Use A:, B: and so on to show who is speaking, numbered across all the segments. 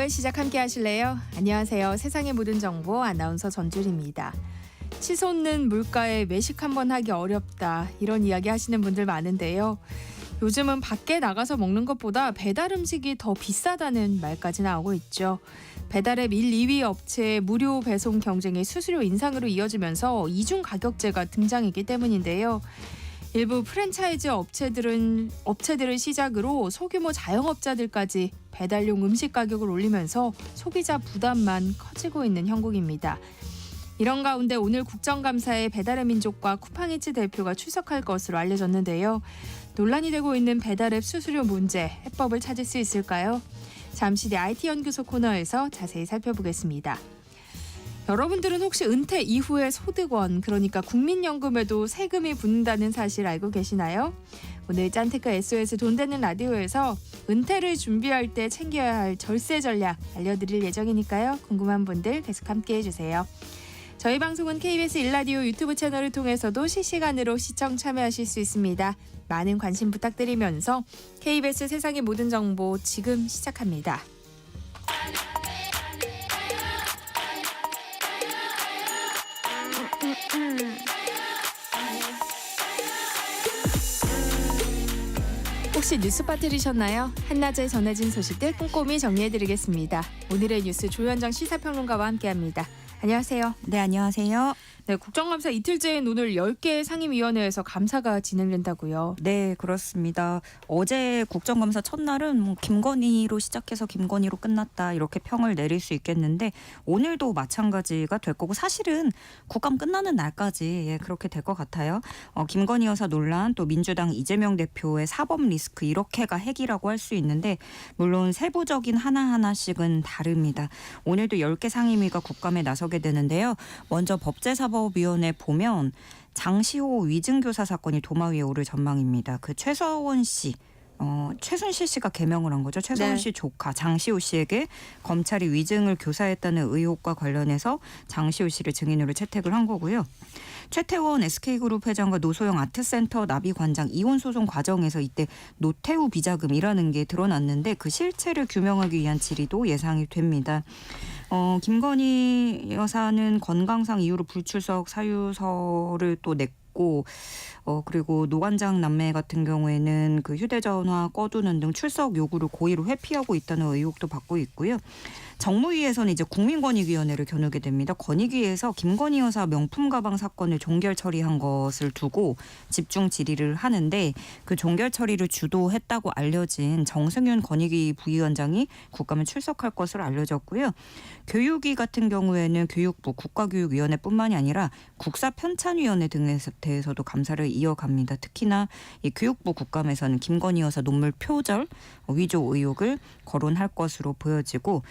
A: 오늘 시작 함께 하실래요? 안녕하세요. 세상의 모든 정보 아나운서 전주리입니다. 치솟는 물가에 외식 한번 하기 어렵다 이런 이야기 하시는 분들 많은데요. 요즘은 밖에 나가서 먹는 것보다 배달 음식이 더 비싸다는 말까지 나오고 있죠. 배달앱 1, 2위 업체의 무료 배송 경쟁이 수수료 인상으로 이어지면서 이중 가격제가 등장했기 때문인데요. 일부 프랜차이즈 업체들을 시작으로 소규모 자영업자들까지 배달용 음식 가격을 올리면서 소비자 부담만 커지고 있는 형국입니다. 이런 가운데 오늘 국정감사에 배달의 민족과 쿠팡이츠 대표가 출석할 것으로 알려졌는데요. 논란이 되고 있는 배달앱 수수료 문제, 해법을 찾을 수 있을까요? 잠시 뒤 IT연구소 코너에서 자세히 살펴보겠습니다. 여러분들은 혹시 은퇴 이후의 소득원, 그러니까 국민연금에도 세금이 붙는다는 사실 알고 계시나요? 오늘 짠테크 SOS 돈 되는 라디오에서 은퇴를 준비할 때 챙겨야 할 절세 전략 알려드릴 예정이니까요. 궁금한 분들 계속 함께해 주세요. 저희 방송은 KBS 1라디오 유튜브 채널을 통해서도 실시간으로 시청 참여하실 수 있습니다. 많은 관심 부탁드리면서 KBS 세상의 모든 정보 지금 시작합니다. 혹시 뉴스파 들으셨나요? 한낮에 전해진 소식들 꼼꼼히 정리해드리겠습니다. 오늘의 뉴스 조현정 시사평론가와 함께합니다. 안녕하세요.
B: 네, 안녕하세요.
A: 네, 국정감사 이틀째인 오늘 10개 상임위원회에서 감사가 진행된다고요.
B: 네, 그렇습니다. 어제 국정감사 첫날은 김건희로 시작해서 김건희로 끝났다 이렇게 평을 내릴 수 있겠는데 오늘도 마찬가지가 될 거고 사실은 국감 끝나는 날까지 그렇게 될 것 같아요. 김건희 여사 논란 또 민주당 이재명 대표의 사법 리스크 이렇게가 핵이라고 할 수 있는데 물론 세부적인 하나하나씩은 다릅니다. 오늘도 10개 상임위가 국감에 나서게 되는데요. 먼저 법제사법위원회 보면 장시호 위증교사 사건이 도마 위에 오를 전망입니다. 그 최순실 씨가 개명을 한 거죠. 최서원 씨 조카 장시호 씨에게 검찰이 위증을 교사했다는 의혹과 관련해서 장시호 씨를 증인으로 채택을 한 거고요. 최태원 SK그룹 회장과 노소영 아트센터 나비관장 이혼 소송 과정에서 이때 노태우 비자금이라는 게 드러났는데 그 실체를 규명하기 위한 질의도 예상이 됩니다. 김건희 여사는 건강상 이유로 불출석 사유서를 또 냈고 그리고 노관장 남매 같은 경우에는 그 휴대전화 꺼두는 등 출석 요구를 고의로 회피하고 있다는 의혹도 받고 있고요. 정무위에서는 이제 국민권익위원회를 겨누게 됩니다. 권익위에서 김건희 여사 명품 가방 사건을 종결 처리한 것을 두고 집중 질의를 하는데 그 종결 처리를 주도했다고 알려진 정승윤 권익위 부위원장이 국감에 출석할 것으로 알려졌고요. 교육위 같은 경우에는 교육부, 국가교육위원회뿐만이 아니라 국사편찬위원회 등에 대해서도 감사를 이어갑니다. 특히나 이 교육부 국감에서는 김건희 여사 논문 표절, 위조 의혹을 거론할 것으로 보여지고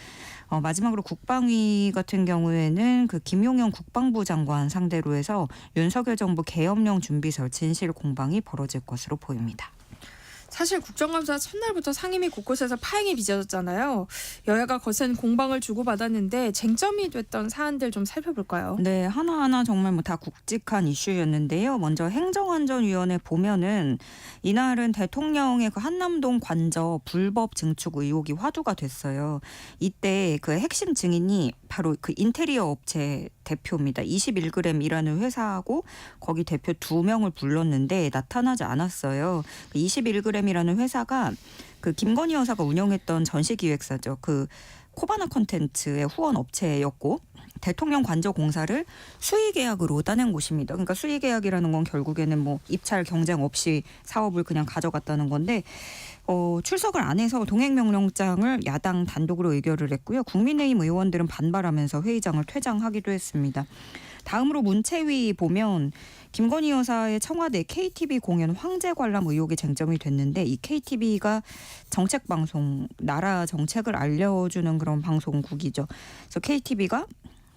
B: 마지막으로 국방위 같은 경우에는 그 김용현 국방부 장관 상대로 해서 윤석열 정부 계엄령 준비설 진실 공방이 벌어질 것으로 보입니다.
A: 사실 국정감사 첫날부터 상임위 곳곳에서 파행이 빚어졌잖아요. 여야가 거센 공방을 주고받았는데 쟁점이 됐던 사안들 좀 살펴볼까요?
B: 네, 하나하나 정말 다 굵직한 이슈였는데요. 먼저 행정안전위원회 보면은 이날은 대통령의 그 한남동 관저 불법 증축 의혹이 화두가 됐어요. 이때 그 핵심 증인이 바로 그 인테리어 업체 대표입니다. 21g이라는 회사하고 거기 대표 2명을 불렀는데 나타나지 않았어요. 21g이라는 회사가 그 김건희 여사가 운영했던 전시기획사죠. 그 코바나 콘텐츠의 후원 업체였고 대통령 관저 공사를 수의계약으로 따낸 곳입니다. 그러니까 수의계약이라는 건 결국에는 뭐 입찰 경쟁 없이 사업을 그냥 가져갔다는 건데 출석을 안 해서 동행명령장을 야당 단독으로 의결을 했고요. 국민의힘 의원들은 반발하면서 회의장을 퇴장하기도 했습니다. 다음으로 문체위 보면 김건희 여사의 청와대 KTV 공연 황제 관람 의혹이 쟁점이 됐는데 이 KTV가 정책방송, 나라 정책을 알려주는 그런 방송국이죠. 그래서 KTV가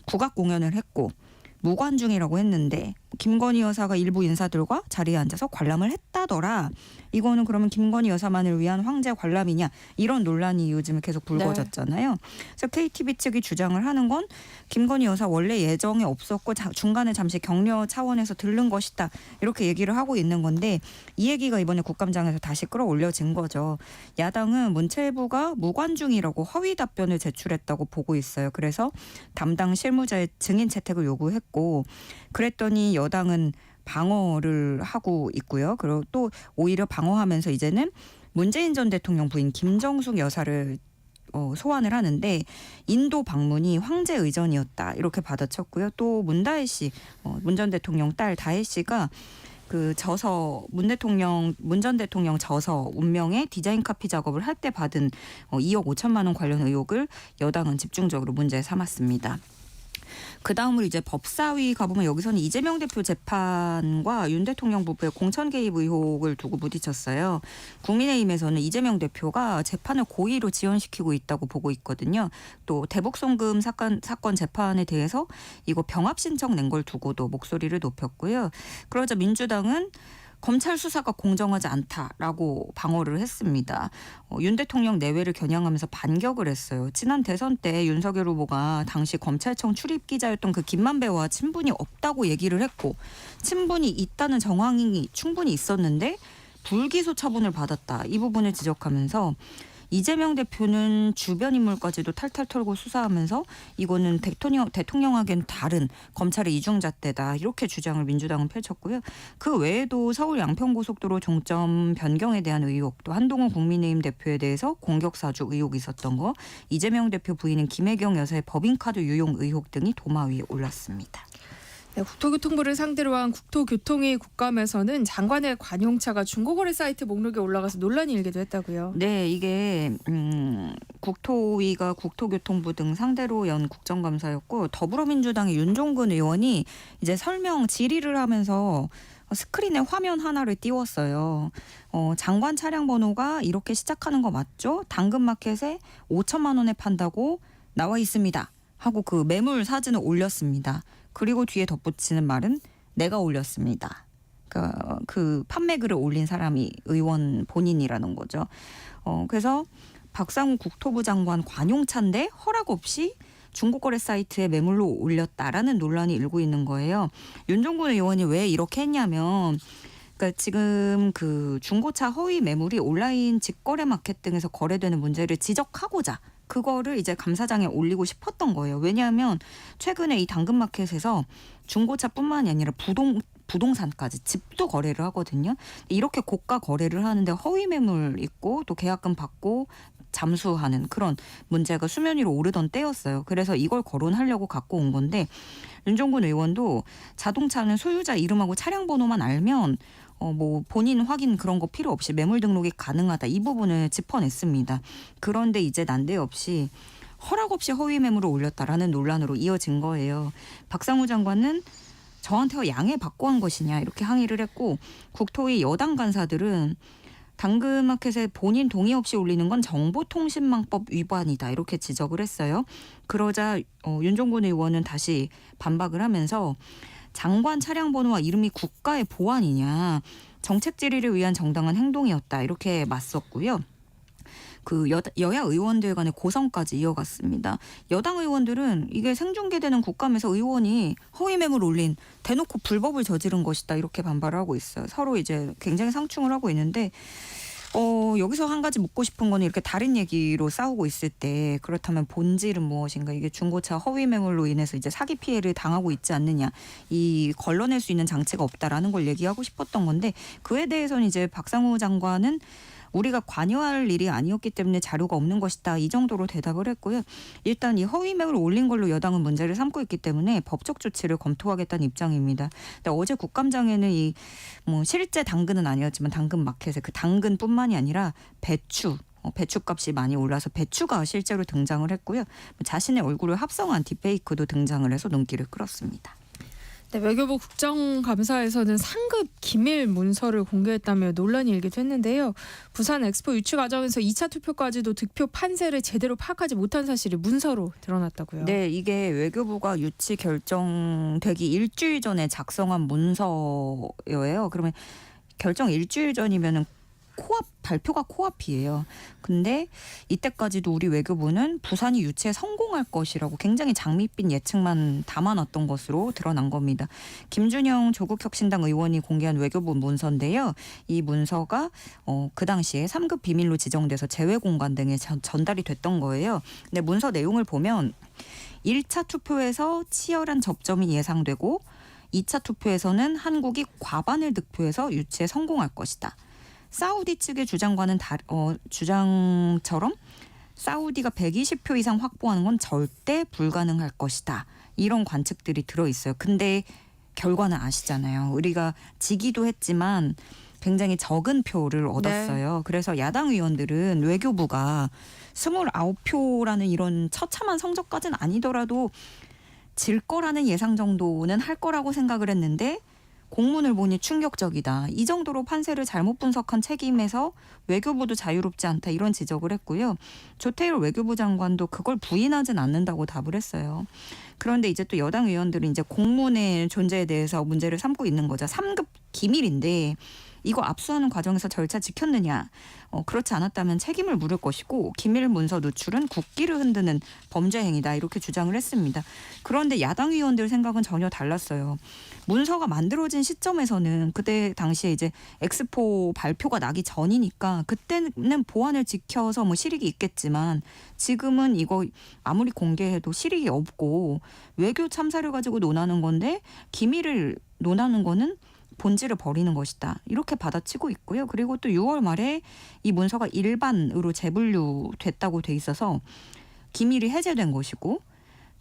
B: 국악 공연을 했고 무관중이라고 했는데 김건희 여사가 일부 인사들과 자리에 앉아서 관람을 했다더라. 이거는 그러면 김건희 여사만을 위한 황제 관람이냐 이런 논란이 요즘에 계속 불거졌잖아요. 그래서 KTV 측이 주장을 하는 건 김건희 여사 원래 예정에 없었고 중간에 잠시 격려 차원에서 들른 것이다. 이렇게 얘기를 하고 있는 건데 이 얘기가 이번에 국감장에서 다시 끌어올려진 거죠. 야당은 문체부가 무관중이라고 허위 답변을 제출했다고 보고 있어요. 그래서 담당 실무자의 증인 채택을 요구했고 그랬더니 여당은 방어를 하고 있고요. 그리고 또 오히려 방어하면서 이제는 문재인 전 대통령 부인 김정숙 여사를 소환을 하는데 인도 방문이 황제 의전이었다 이렇게 받아쳤고요. 또 문다혜 씨, 문 전 대통령 딸 다혜 씨가 그 저서 문 전 대통령 저서 운명의 디자인 카피 작업을 할 때 받은 2억 5천만 원 관련 의혹을 여당은 집중적으로 문제 삼았습니다. 그 다음으로 이제 법사위 가보면 여기서는 이재명 대표 재판과 윤 대통령 부부의 공천 개입 의혹을 두고 부딪혔어요. 국민의힘에서는 이재명 대표가 재판을 고의로 지연시키고 있다고 보고 있거든요. 또 대북송금 사건 재판에 대해서 이거 병합 신청 낸 걸 두고도 목소리를 높였고요. 그러자 민주당은 검찰 수사가 공정하지 않다라고 방어를 했습니다. 윤 대통령 내외를 겨냥하면서 반격을 했어요. 지난 대선 때 윤석열 후보가 당시 검찰청 출입 기자였던 그 김만배와 친분이 없다고 얘기를 했고 친분이 있다는 정황이 충분히 있었는데 불기소 처분을 받았다. 이 부분을 지적하면서 이재명 대표는 주변 인물까지도 탈탈 털고 수사하면서 이거는 대통령에겐 다른 검찰의 이중잣대다 이렇게 주장을 민주당은 펼쳤고요. 그 외에도 서울 양평고속도로 종점 변경에 대한 의혹 또 한동훈 국민의힘 대표에 대해서 공격사주 의혹이 있었던 거 이재명 대표 부인인 김혜경 여사의 법인카드 유용 의혹 등이 도마 위에 올랐습니다.
A: 네, 국토교통부를 상대로 한 국토교통위 국감에서는 장관의 관용차가 중고거래 사이트 목록에 올라가서 논란이 일기도 했다고요.
B: 네, 이게 국토위가 국토교통부 등 상대로 연 국정감사였고 더불어민주당의 윤종근 의원이 이제 설명 질의를 하면서 스크린에 화면 하나를 띄웠어요. 장관 차량 번호가 이렇게 시작하는 거 맞죠? 당근마켓에 5천만 원에 판다고 나와 있습니다. 하고 그 매물 사진을 올렸습니다. 그리고 뒤에 덧붙이는 말은 내가 올렸습니다. 그러니까 그 판매글을 올린 사람이 의원 본인이라는 거죠. 그래서 박상우 국토부 장관 관용차인데 허락 없이 중고거래 사이트에 매물로 올렸다라는 논란이 일고 있는 거예요. 윤종근 의원이 왜 이렇게 했냐면 그러니까 지금 그 중고차 허위 매물이 온라인 직거래 마켓 등에서 거래되는 문제를 지적하고자 그거를 이제 감사장에 올리고 싶었던 거예요. 왜냐하면 최근에 이 당근마켓에서 중고차뿐만이 아니라 부동산까지 집도 거래를 하거든요. 이렇게 고가 거래를 하는데 허위 매물 있고 또 계약금 받고 잠수하는 그런 문제가 수면 위로 오르던 때였어요. 그래서 이걸 거론하려고 갖고 온 건데 윤종근 의원도 자동차는 소유자 이름하고 차량 번호만 알면 뭐 본인 확인 그런 거 필요 없이 매물 등록이 가능하다. 이 부분을 짚어냈습니다. 그런데 이제 난데없이 허락 없이 허위 매물을 올렸다라는 논란으로 이어진 거예요. 박상우 장관은 저한테 양해받고 한 것이냐 이렇게 항의를 했고 국토위 여당 간사들은 당근마켓에 본인 동의 없이 올리는 건 정보통신망법 위반이다 이렇게 지적을 했어요. 그러자 윤종근 의원은 다시 반박을 하면서 장관 차량 번호와 이름이 국가의 보안이냐 정책 질의를 위한 정당한 행동이었다 이렇게 맞섰고요. 그 여야 의원들 간의 고성까지 이어갔습니다. 여당 의원들은 이게 생중계되는 국감에서 의원이 허위 매물 올린 대놓고 불법을 저지른 것이다 이렇게 반발을 하고 있어요. 서로 이제 굉장히 상충을 하고 있는데 여기서 한 가지 묻고 싶은 거는 이렇게 다른 얘기로 싸우고 있을 때 그렇다면 본질은 무엇인가 이게 중고차 허위 매물로 인해서 이제 사기 피해를 당하고 있지 않느냐 이 걸러낼 수 있는 장치가 없다라는 걸 얘기하고 싶었던 건데 그에 대해서는 이제 박상우 장관은 우리가 관여할 일이 아니었기 때문에 자료가 없는 것이다. 이 정도로 대답을 했고요. 일단 이 허위 매물을 올린 걸로 여당은 문제를 삼고 있기 때문에 법적 조치를 검토하겠다는 입장입니다. 근데 어제 국감장에는 이 뭐 실제 당근은 아니었지만 당근 마켓에 그 당근뿐만이 아니라 배추값이 많이 올라서 배추가 실제로 등장을 했고요. 자신의 얼굴을 합성한 딥페이크도 등장을 해서 눈길을 끌었습니다.
A: 네, 외교부 국정감사에서는 상급 기밀 문서를 공개했다며 논란이 일기도 했는데요. 부산 엑스포 유치 과정에서 2차 투표까지도 득표 판세를 제대로 파악하지 못한 사실이 문서로 드러났다고요.
B: 네, 이게 외교부가 유치 결정되기 일주일 전에 작성한 문서예요. 그러면 결정 일주일 전이면은 발표가 코앞이에요. 근데 이때까지도 우리 외교부는 부산이 유치에 성공할 것이라고 굉장히 장밋빛 예측만 담아놨던 것으로 드러난 겁니다. 김준영 조국혁신당 의원이 공개한 외교부 문서인데요. 이 문서가 그 당시에 3급 비밀로 지정돼서 재외공관 등에 전달이 됐던 거예요. 근데 문서 내용을 보면 1차 투표에서 치열한 접점이 예상되고 2차 투표에서는 한국이 과반을 득표해서 유치에 성공할 것이다. 사우디 측의 주장처럼 사우디가 120표 이상 확보하는 건 절대 불가능할 것이다. 이런 관측들이 들어있어요. 근데 결과는 아시잖아요. 우리가 지기도 했지만 굉장히 적은 표를 얻었어요. 네. 그래서 야당 의원들은 외교부가 29표라는 이런 처참한 성적까지는 아니더라도 질 거라는 예상 정도는 할 거라고 생각을 했는데 공문을 보니 충격적이다. 이 정도로 판세를 잘못 분석한 책임에서 외교부도 자유롭지 않다. 이런 지적을 했고요. 조태일 외교부 장관도 그걸 부인하진 않는다고 답을 했어요. 그런데 이제 또 여당 의원들은 이제 공문의 존재에 대해서 문제를 삼고 있는 거죠. 3급 기밀인데 이거 압수하는 과정에서 절차 지켰느냐. 그렇지 않았다면 책임을 물을 것이고 기밀 문서 누출은 국기를 흔드는 범죄 행위다. 이렇게 주장을 했습니다. 그런데 야당 의원들 생각은 전혀 달랐어요. 문서가 만들어진 시점에서는 그때 당시에 이제 엑스포 발표가 나기 전이니까 그때는 보안을 지켜서 뭐 실익이 있겠지만 지금은 이거 아무리 공개해도 실익이 없고 외교 참사를 가지고 논하는 건데 기밀을 논하는 거는 본질을 버리는 것이다. 이렇게 받아치고 있고요. 그리고 또 6월 말에 이 문서가 일반으로 재분류됐다고 돼 있어서 기밀이 해제된 것이고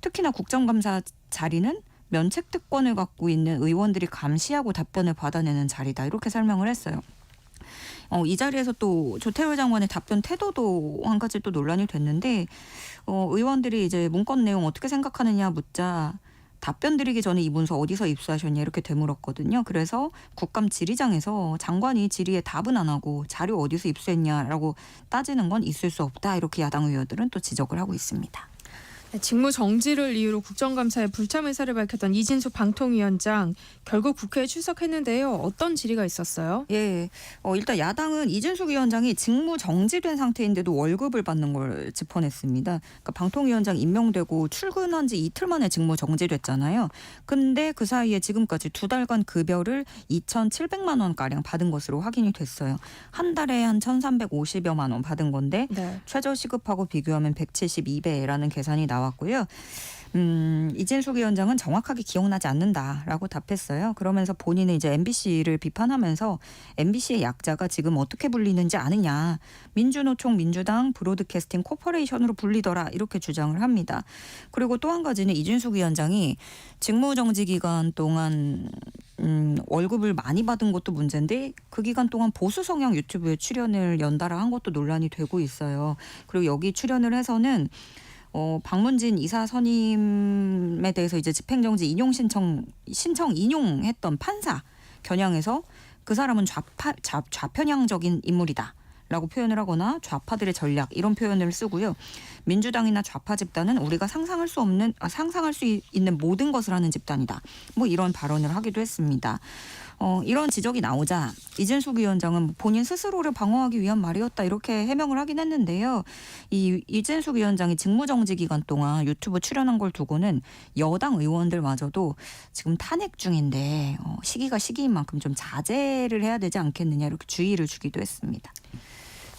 B: 특히나 국정감사 자리는 면책특권을 갖고 있는 의원들이 감시하고 답변을 받아내는 자리다. 이렇게 설명을 했어요. 이 자리에서 또 조태열 장관의 답변 태도도 한 가지 또 논란이 됐는데 의원들이 이제 문건 내용 어떻게 생각하느냐 묻자 답변 드리기 전에 이 문서 어디서 입수하셨냐 이렇게 되물었거든요. 그래서 국감 질의장에서 장관이 질의에 답은 안 하고 자료 어디서 입수했냐라고 따지는 건 있을 수 없다. 이렇게 야당 의원들은 또 지적을 하고 있습니다.
A: 직무 정지를 이유로 국정감사에 불참 의사를 밝혔던 이진숙 방통위원장 결국 국회에 출석했는데요. 어떤 질의가 있었어요?
B: 예, 일단 야당은 이진숙 위원장이 직무 정지된 상태인데도 월급을 받는 걸 짚어냈습니다. 그러니까 방통위원장 임명되고 출근한 지 이틀 만에 직무 정지됐잖아요. 근데 그 사이에 지금까지 2달간 급여를 2,700만 원가량 받은 것으로 확인이 됐어요. 한 달에 한 1,350여만 원 받은 건데
A: 네.
B: 최저 시급하고 비교하면 172배라는 계산이 나왔고요. 이진숙 위원장은 정확하게 기억나지 않는다라고 답했어요. 그러면서 본인은 이제 MBC를 비판하면서 MBC의 약자가 지금 어떻게 불리는지 아느냐. 민주노총 민주당 브로드캐스팅 코퍼레이션으로 불리더라 이렇게 주장을 합니다. 그리고 또 한 가지는 이진숙 위원장이 직무정지 기간 동안 월급을 많이 받은 것도 문제인데 그 기간 동안 보수 성향 유튜브에 출연을 연달아 한 것도 논란이 되고 있어요. 그리고 여기 출연을 해서는 박문진 이사 선임에 대해서 이제 집행정지 신청 인용했던 판사 겨냥해서 그 사람은 좌편향적인 인물이다라고 표현을 하거나 좌파들의 전략 이런 표현을 쓰고요. 민주당이나 좌파 집단은 우리가 상상할 수 있는 모든 것을 하는 집단이다. 뭐 이런 발언을 하기도 했습니다. 이런 지적이 나오자 이진숙 위원장은 본인 스스로를 방어하기 위한 말이었다 이렇게 해명을 하긴 했는데요. 이진숙 위원장이 직무정지 기간 동안 유튜브 출연한 걸 두고는 여당 의원들마저도 지금 탄핵 중인데 시기가 시기인 만큼 좀 자제를 해야 되지 않겠느냐 이렇게 주의를 주기도 했습니다.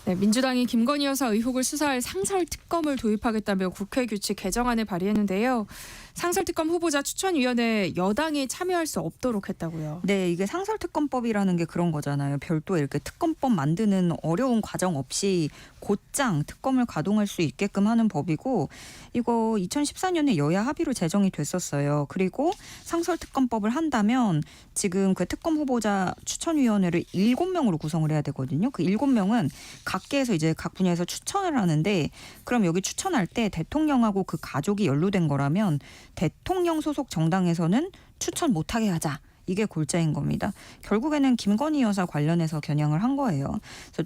A: 네, 민주당이 김건희 여사 의혹을 수사할 상설특검을 도입하겠다며 국회 규칙 개정안을 발의했는데요. 상설특검 후보자 추천위원회에 여당이 참여할 수 없도록 했다고요.
B: 네, 이게 상설특검법이라는 게 그런 거잖아요. 별도의 이렇게 특검법 만드는 어려운 과정 없이 곧장 특검을 가동할 수 있게끔 하는 법이고 이거 2014년에 여야 합의로 제정이 됐었어요. 그리고 상설특검법을 한다면 지금 그 특검 후보자 추천위원회를 7명으로 구성을 해야 되거든요. 그 7명은 각계에서 이제 각 분야에서 추천을 하는데 그럼 여기 추천할 때 대통령하고 그 가족이 연루된 거라면 대통령 소속 정당에서는 추천 못하게 하자. 이게 골자인 겁니다. 결국에는 김건희 여사 관련해서 겨냥을 한 거예요. 그래서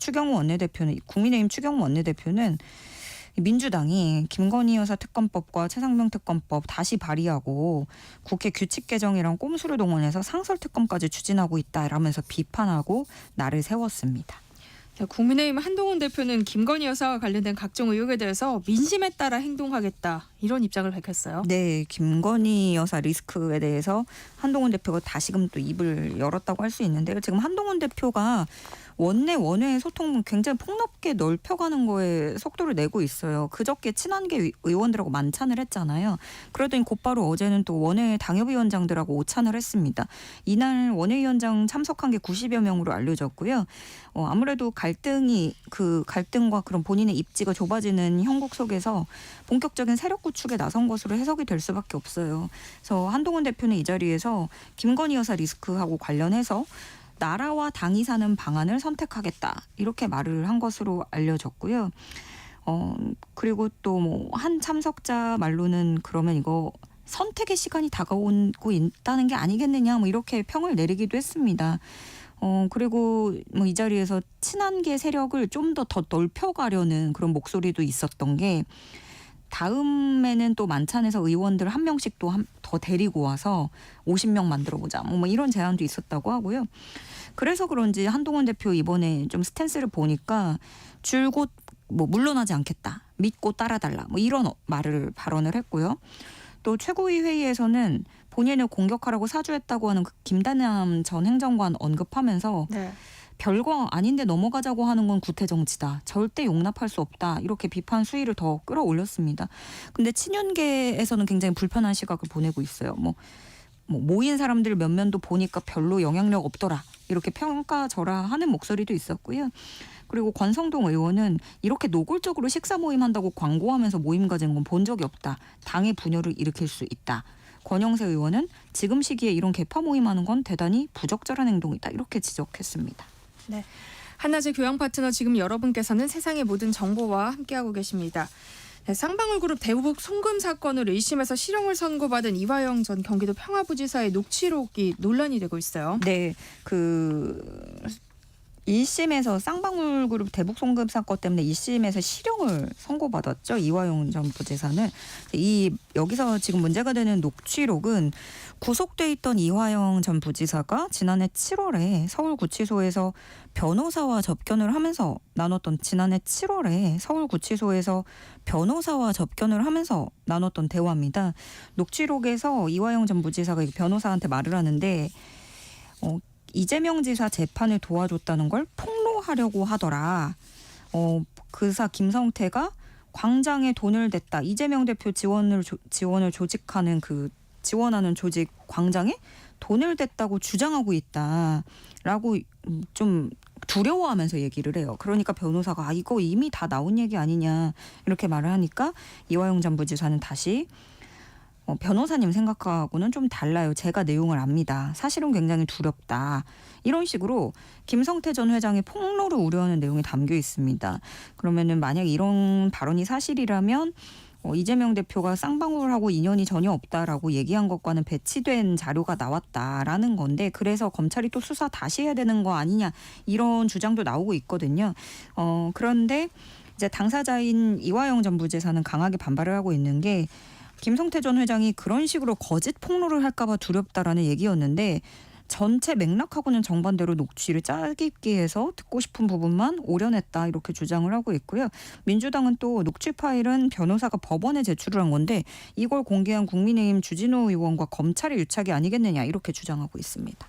B: 국민의힘 추경호 원내대표는 민주당이 김건희 여사 특검법과 최상병 특검법 다시 발의하고 국회 규칙 개정이랑 꼼수를 동원해서 상설 특검까지 추진하고 있다라면서 비판하고 날을 세웠습니다.
A: 국민의힘 한동훈 대표는 김건희 여사와 관련된 각종 의혹에 대해서 민심에 따라 행동하겠다 이런 입장을 밝혔어요.
B: 네, 김건희 여사 리스크에 대해서 한동훈 대표가 다시금 또 입을 열었다고 할 수 있는데요. 지금 한동훈 대표가 원내 소통 굉장히 폭넓게 넓혀가는 거에 속도를 내고 있어요. 그저께 친한계 의원들하고 만찬을 했잖아요. 그러더니 곧바로 어제는 또 원외 당협위원장들하고 오찬을 했습니다. 이날 원외위원장 참석한 게 90여 명으로 알려졌고요. 아무래도 갈등과 그런 본인의 입지가 좁아지는 형국 속에서 본격적인 세력 구축에 나선 것으로 해석이 될 수밖에 없어요. 그래서 한동훈 대표는 이 자리에서 김건희 여사 리스크하고 관련해서 나라와 당이 사는 방안을 선택하겠다 이렇게 말을 한 것으로 알려졌고요. 그리고 또 한 참석자 말로는 그러면 이거 선택의 시간이 다가오고 있다는 게 아니겠느냐 이렇게 평을 내리기도 했습니다. 그리고 이 자리에서 친한계 세력을 좀 더 넓혀가려는 그런 목소리도 있었던 게 다음에는 또 만찬에서 의원들 한 명씩 또 더 데리고 와서 50명 만들어보자 뭐 이런 제안도 있었다고 하고요. 그래서 그런지 한동훈 대표 이번에 좀 스탠스를 보니까 줄곧 물러나지 않겠다. 믿고 따라달라. 이런 발언을 했고요. 또 최고위 회의에서는 본인을 공격하라고 사주했다고 하는 그 김단남 전 행정관 언급하면서
A: 네.
B: 별거 아닌데 넘어가자고 하는 건 구태정치다. 절대 용납할 수 없다. 이렇게 비판 수위를 더 끌어올렸습니다. 근데 친윤계에서는 굉장히 불편한 시각을 보내고 있어요. 모인 사람들 몇몇도 보니까 별로 영향력 없더라. 이렇게 평가절하하는 목소리도 있었고요. 그리고 권성동 의원은 이렇게 노골적으로 식사 모임 한다고 광고하면서 모임 가지는 건 본 적이 없다. 당의 분열을 일으킬 수 있다. 권영세 의원은 지금 시기에 이런 개파 모임하는 건 대단히 부적절한 행동이다. 이렇게 지적했습니다.
A: 네, 한낮의 교양 파트너 지금 여러분께서는 세상의 모든 정보와 함께하고 계십니다. 네, 쌍방울그룹 대북 송금 사건을 1심에서 실형을 선고받은 이화영 전 경기도 평화부지사의 녹취록이 논란이 되고 있어요.
B: 네, 1심에서 쌍방울그룹 대북 송금 사건 때문에 1심에서 실형을 선고받았죠. 이화영 전 부지사는. 여기서 지금 문제가 되는 녹취록은 구속돼 있던 이화영 전 부지사가 지난해 7월에 서울구치소에서 변호사와 접견을 하면서 나눴던 대화입니다. 녹취록에서 이화영 전 부지사가 변호사한테 말을 하는데 이재명 지사 재판을 도와줬다는 걸 폭로하려고 하더라. 그사 김성태가 광장에 돈을 댔다. 이재명 대표 지원을 조직하는 지원하는 조직 광장에 돈을 댔다고 주장하고 있다라고 좀 두려워하면서 얘기를 해요. 그러니까 변호사가 이거 이미 다 나온 얘기 아니냐 이렇게 말을 하니까 이화영 전 부지사는 다시 변호사님 생각하고는 좀 달라요. 제가 내용을 압니다. 사실은 굉장히 두렵다. 이런 식으로 김성태 전 회장의 폭로를 우려하는 내용이 담겨 있습니다. 그러면은 만약 이런 발언이 사실이라면 이재명 대표가 쌍방울하고 인연이 전혀 없다라고 얘기한 것과는 배치된 자료가 나왔다라는 건데 그래서 검찰이 또 수사 다시 해야 되는 거 아니냐 이런 주장도 나오고 있거든요. 그런데 이제 당사자인 이화영 전 부지사는 강하게 반발을 하고 있는 게 김성태 전 회장이 그런 식으로 거짓 폭로를 할까 봐 두렵다라는 얘기였는데 전체 맥락하고는 정반대로 녹취를 짜깁기 해서 듣고 싶은 부분만 오려냈다 이렇게 주장을 하고 있고요. 민주당은 또 녹취 파일은 변호사가 법원에 제출을 한 건데 이걸 공개한 국민의힘 주진우 의원과 검찰의 유착이 아니겠느냐 이렇게 주장하고 있습니다.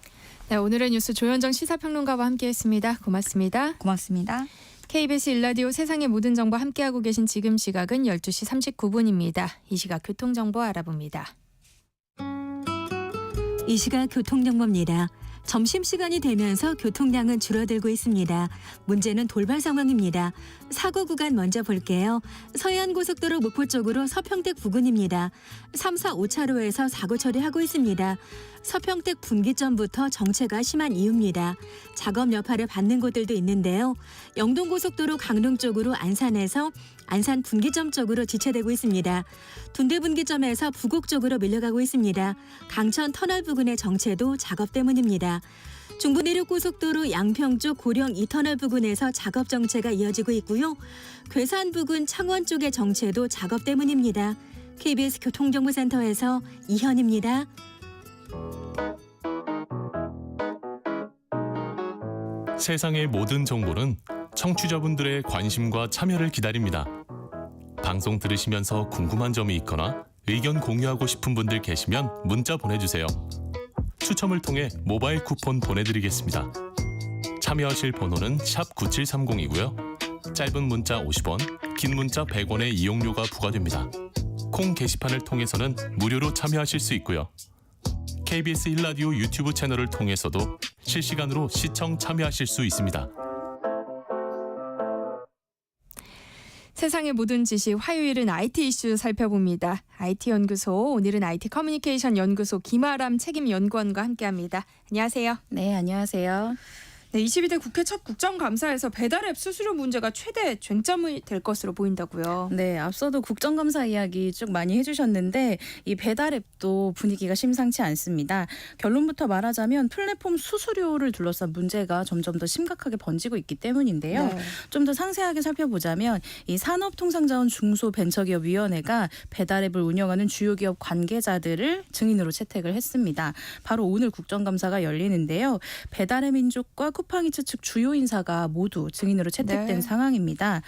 A: 네, 오늘의 뉴스 조현정 시사평론가와 함께했습니다. 고맙습니다.
B: 고맙습니다.
A: KBS 1라디오 세상의 모든 정보 함께하고 계신 지금 시각은 12시 39분입니다. 이 시각 교통정보 알아봅니다.
C: 이 시각 교통정보입니다. 점심시간이 되면서 교통량은 줄어들고 있습니다. 문제는 돌발 상황입니다. 사고 구간 먼저 볼게요. 서해안고속도로 목포 쪽으로 서평택 부근입니다. 3, 4, 5차로에서 사고 처리하고 있습니다. 서평택 분기점부터 정체가 심한 이유입니다. 작업 여파를 받는 곳들도 있는데요. 영동고속도로 강릉 쪽으로 안산에서 안산 분기점 쪽으로 지체되고 있습니다. 둔대 분기점에서 부곡 쪽으로 밀려가고 있습니다. 강천 터널 부근의 정체도 작업 때문입니다. 중부내륙고속도로 양평 쪽 고령 2터널 부근에서 작업 정체가 이어지고 있고요. 괴산 부근 창원 쪽의 정체도 작업 때문입니다. KBS 교통정보센터에서 이현입니다.
D: 세상의 모든 정보는 청취자분들의 관심과 참여를 기다립니다. 방송 들으시면서 궁금한 점이 있거나 의견 공유하고 싶은 분들 계시면 문자 보내주세요. 추첨을 통해 모바일 쿠폰 보내드리겠습니다. 참여하실 번호는 샵 9730이고요. 짧은 문자 50원, 긴 문자 100원의 이용료가 부과됩니다. 콩 게시판을 통해서는 무료로 참여하실 수 있고요. KBS 1라디오 유튜브 채널을 통해서도 실시간으로 시청 참여하실 수 있습니다.
A: 세상의 모든 지식 화요일은 IT 이슈 살펴봅니다. IT 연구소 오늘은 IT 커뮤니케이션 연구소 김아람 책임 연구원과 함께합니다. 안녕하세요.
E: 네, 안녕하세요.
A: 네, 22대 국회 첫 국정감사에서 배달앱 수수료 문제가 최대 쟁점이 될 것으로 보인다고요.
E: 네, 앞서도 국정감사 이야기 쭉 많이 해주셨는데 이 배달앱도 분위기가 심상치 않습니다. 결론부터 말하자면 플랫폼 수수료를 둘러싼 문제가 점점 더 심각하게 번지고 있기 때문인데요.
A: 네.
E: 좀 더 상세하게 살펴보자면 이 산업통상자원 중소벤처기업위원회가 배달앱을 운영하는 주요 기업 관계자들을 증인으로 채택을 했습니다. 바로 오늘 국정감사가 열리는데요. 배달앱 민족과 쿠팡이츠 측 주요 인사가 모두 증인으로 채택된
A: 네.
E: 상황입니다.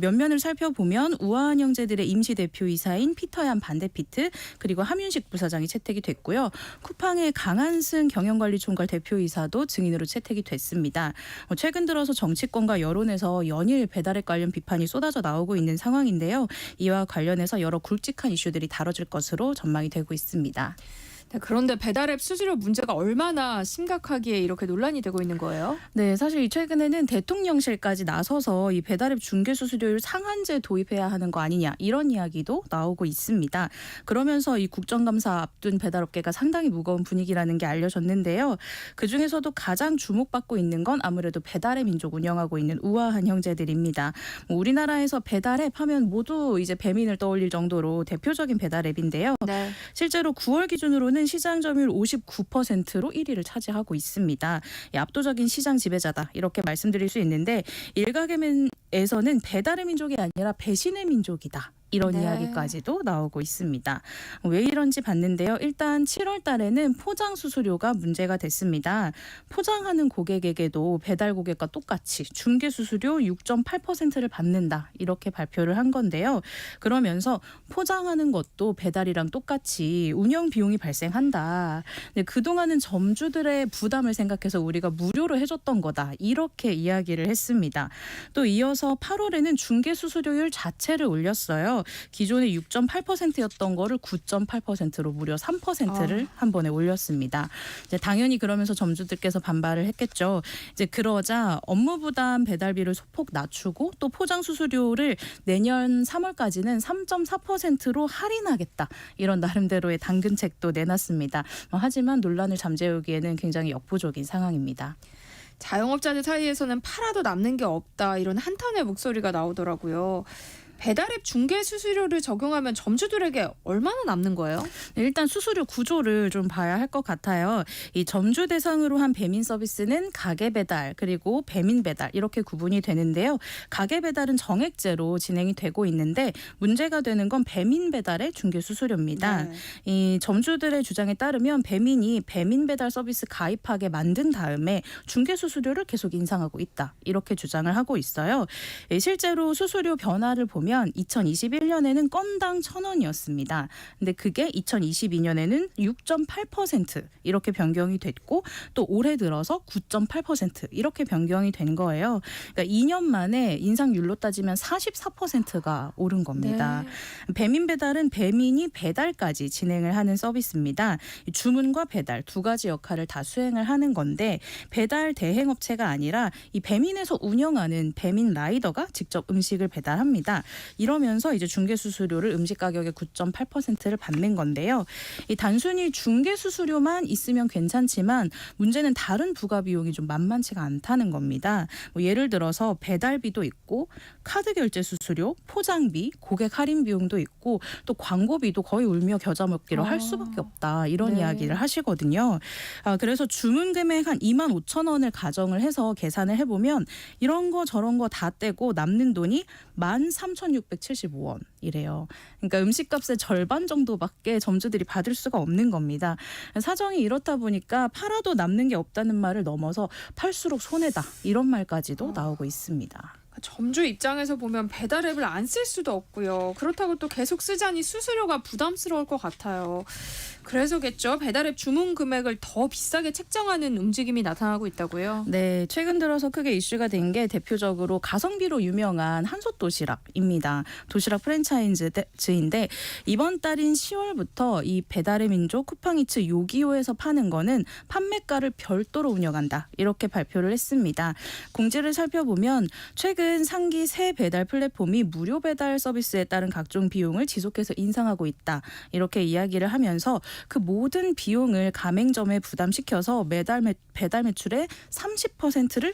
E: 면면을 살펴보면 우아한 형제들의 임시 대표이사인 피터얀 반데피트 그리고 함윤식 부사장이 채택이 됐고요. 쿠팡의 강한승 경영관리총괄 대표이사도 증인으로 채택이 됐습니다. 최근 들어서 정치권과 여론에서 연일 배달앱 관련 비판이 쏟아져 나오고 있는 상황인데요. 이와 관련해서 여러 굵직한 이슈들이 다뤄질 것으로 전망이 되고 있습니다.
A: 네, 그런데 배달앱 수수료 문제가 얼마나 심각하기에 이렇게 논란이 되고 있는 거예요?
E: 네, 사실 최근에는 대통령실까지 나서서 이 배달앱 중개 수수료율 상한제 도입해야 하는 거 아니냐 이런 이야기도 나오고 있습니다. 그러면서 이 국정감사 앞둔 배달업계가 상당히 무거운 분위기라는 게 알려졌는데요. 그중에서도 가장 주목받고 있는 건 아무래도 배달앱 민족 운영하고 있는 우아한 형제들입니다. 우리나라에서 배달앱 하면 모두 이제 배민을 떠올릴 정도로 대표적인 배달앱인데요.
A: 네.
E: 실제로 9월 기준으로는 시장 점유율 59%로 1위를 차지하고 있습니다. 압도적인 시장 지배자다 이렇게 말씀드릴 수 있는데 일각에서는 배달의 민족이 아니라 배신의 민족이다. 이런
A: 네.
E: 이야기까지도 나오고 있습니다. 왜 이런지 봤는데요. 일단 7월 달에는 포장 수수료가 문제가 됐습니다. 포장하는 고객에게도 배달 고객과 똑같이 중개 수수료 6.8%를 받는다. 이렇게 발표를 한 건데요. 그러면서 포장하는 것도 배달이랑 똑같이 운영 비용이 발생한다. 근데 그동안은 점주들의 부담을 생각해서 우리가 무료로 해줬던 거다. 이렇게 이야기를 했습니다. 또 이어서 8월에는 중개 수수료율 자체를 올렸어요. 기존에 6.8%였던 거를 9.8%로 무려 3%를 한 번에 올렸습니다. 이제 당연히 그러면서 점주들께서 반발을 했겠죠. 이제 그러자 업무 부담 배달비를 소폭 낮추고 또 포장 수수료를 내년 3월까지는 3.4%로 할인하겠다. 이런 나름대로의 당근책도 내놨습니다. 하지만 논란을 잠재우기에는 굉장히 역부족인 상황입니다.
A: 자영업자들 사이에서는 팔아도 남는 게 없다 이런 한탄의 목소리가 나오더라고요. 배달앱 중개 수수료를 적용하면 점주들에게 얼마나 남는 거예요?
E: 일단 수수료 구조를 좀 봐야 할 것 같아요. 이 점주 대상으로 한 배민 서비스는 가게 배달 그리고 배민 배달 이렇게 구분이 되는데요. 가게 배달은 정액제로 진행이 되고 있는데 문제가 되는 건 배민 배달의 중개 수수료입니다.
A: 네.
E: 이 점주들의 주장에 따르면 배민이 배민 배달 서비스 가입하게 만든 다음에 중개 수수료를 계속 인상하고 있다. 이렇게 주장을 하고 있어요. 실제로 수수료 변화를 보면 보면 2021년에는 건당 1,000원이었습니다. 근데 그게 2022년에는 6.8% 이렇게 변경이 됐고 또 올해 들어서 9.8% 이렇게 변경이 된 거예요. 그러니까 2년 만에 인상률로 따지면 44%가 오른 겁니다.
A: 네.
E: 배민 배달은 배민이 배달까지 진행을 하는 서비스입니다. 주문과 배달 두 가지 역할을 다 수행을 하는 건데 배달 대행업체가 아니라 이 배민에서 운영하는 배민 라이더가 직접 음식을 배달합니다. 이러면서 이제 중개 수수료를 음식 가격의 9.8%를 받는 건데요. 이 단순히 중개 수수료만 있으면 괜찮지만 문제는 다른 부가 비용이 좀 만만치가 않다는 겁니다. 뭐 예를 들어서 배달비도 있고 카드 결제 수수료, 포장비, 고객 할인 비용도 있고 또 광고비도 거의 울며 겨자 먹기로 할 수밖에 없다. 이런
A: 네.
E: 이야기를 하시거든요. 그래서 주문 금액 한 25,000원을 가정을 해서 계산을 해보면 이런 거 저런 거 다 떼고 남는 돈이 13,675원이래요. 그러니까 음식값의 절반 정도밖에 점주들이 받을 수가 없는 겁니다. 사정이 이렇다 보니까 팔아도 남는 게 없다는 말을 넘어서 팔수록 손해다. 이런 말까지도 나오고 있습니다.
A: 점주 입장에서 보면 배달 앱을 안 쓸 수도 없고요. 그렇다고 또 계속 쓰자니 수수료가 부담스러울 것 같아요. 그래서겠죠. 배달 앱 주문 금액을 더 비싸게 책정하는 움직임이 나타나고 있다고요.
E: 네, 최근 들어서 크게 이슈가 된 게 대표적으로 가성비로 유명한 한솥 도시락입니다. 도시락 프랜차이즈인데 이번 달인 10월부터 이 배달의 민족 쿠팡이츠 요기요에서 파는 거는 판매가를 별도로 운영한다. 이렇게 발표를 했습니다. 공지를 살펴보면 최근 상기 새 배달 플랫폼이 무료 배달 서비스에 따른 각종 비용을 지속해서 인상하고 있다. 이렇게 이야기를 하면서 그 모든 비용을 가맹점에 부담시켜서 매달 배달 매출의 30%를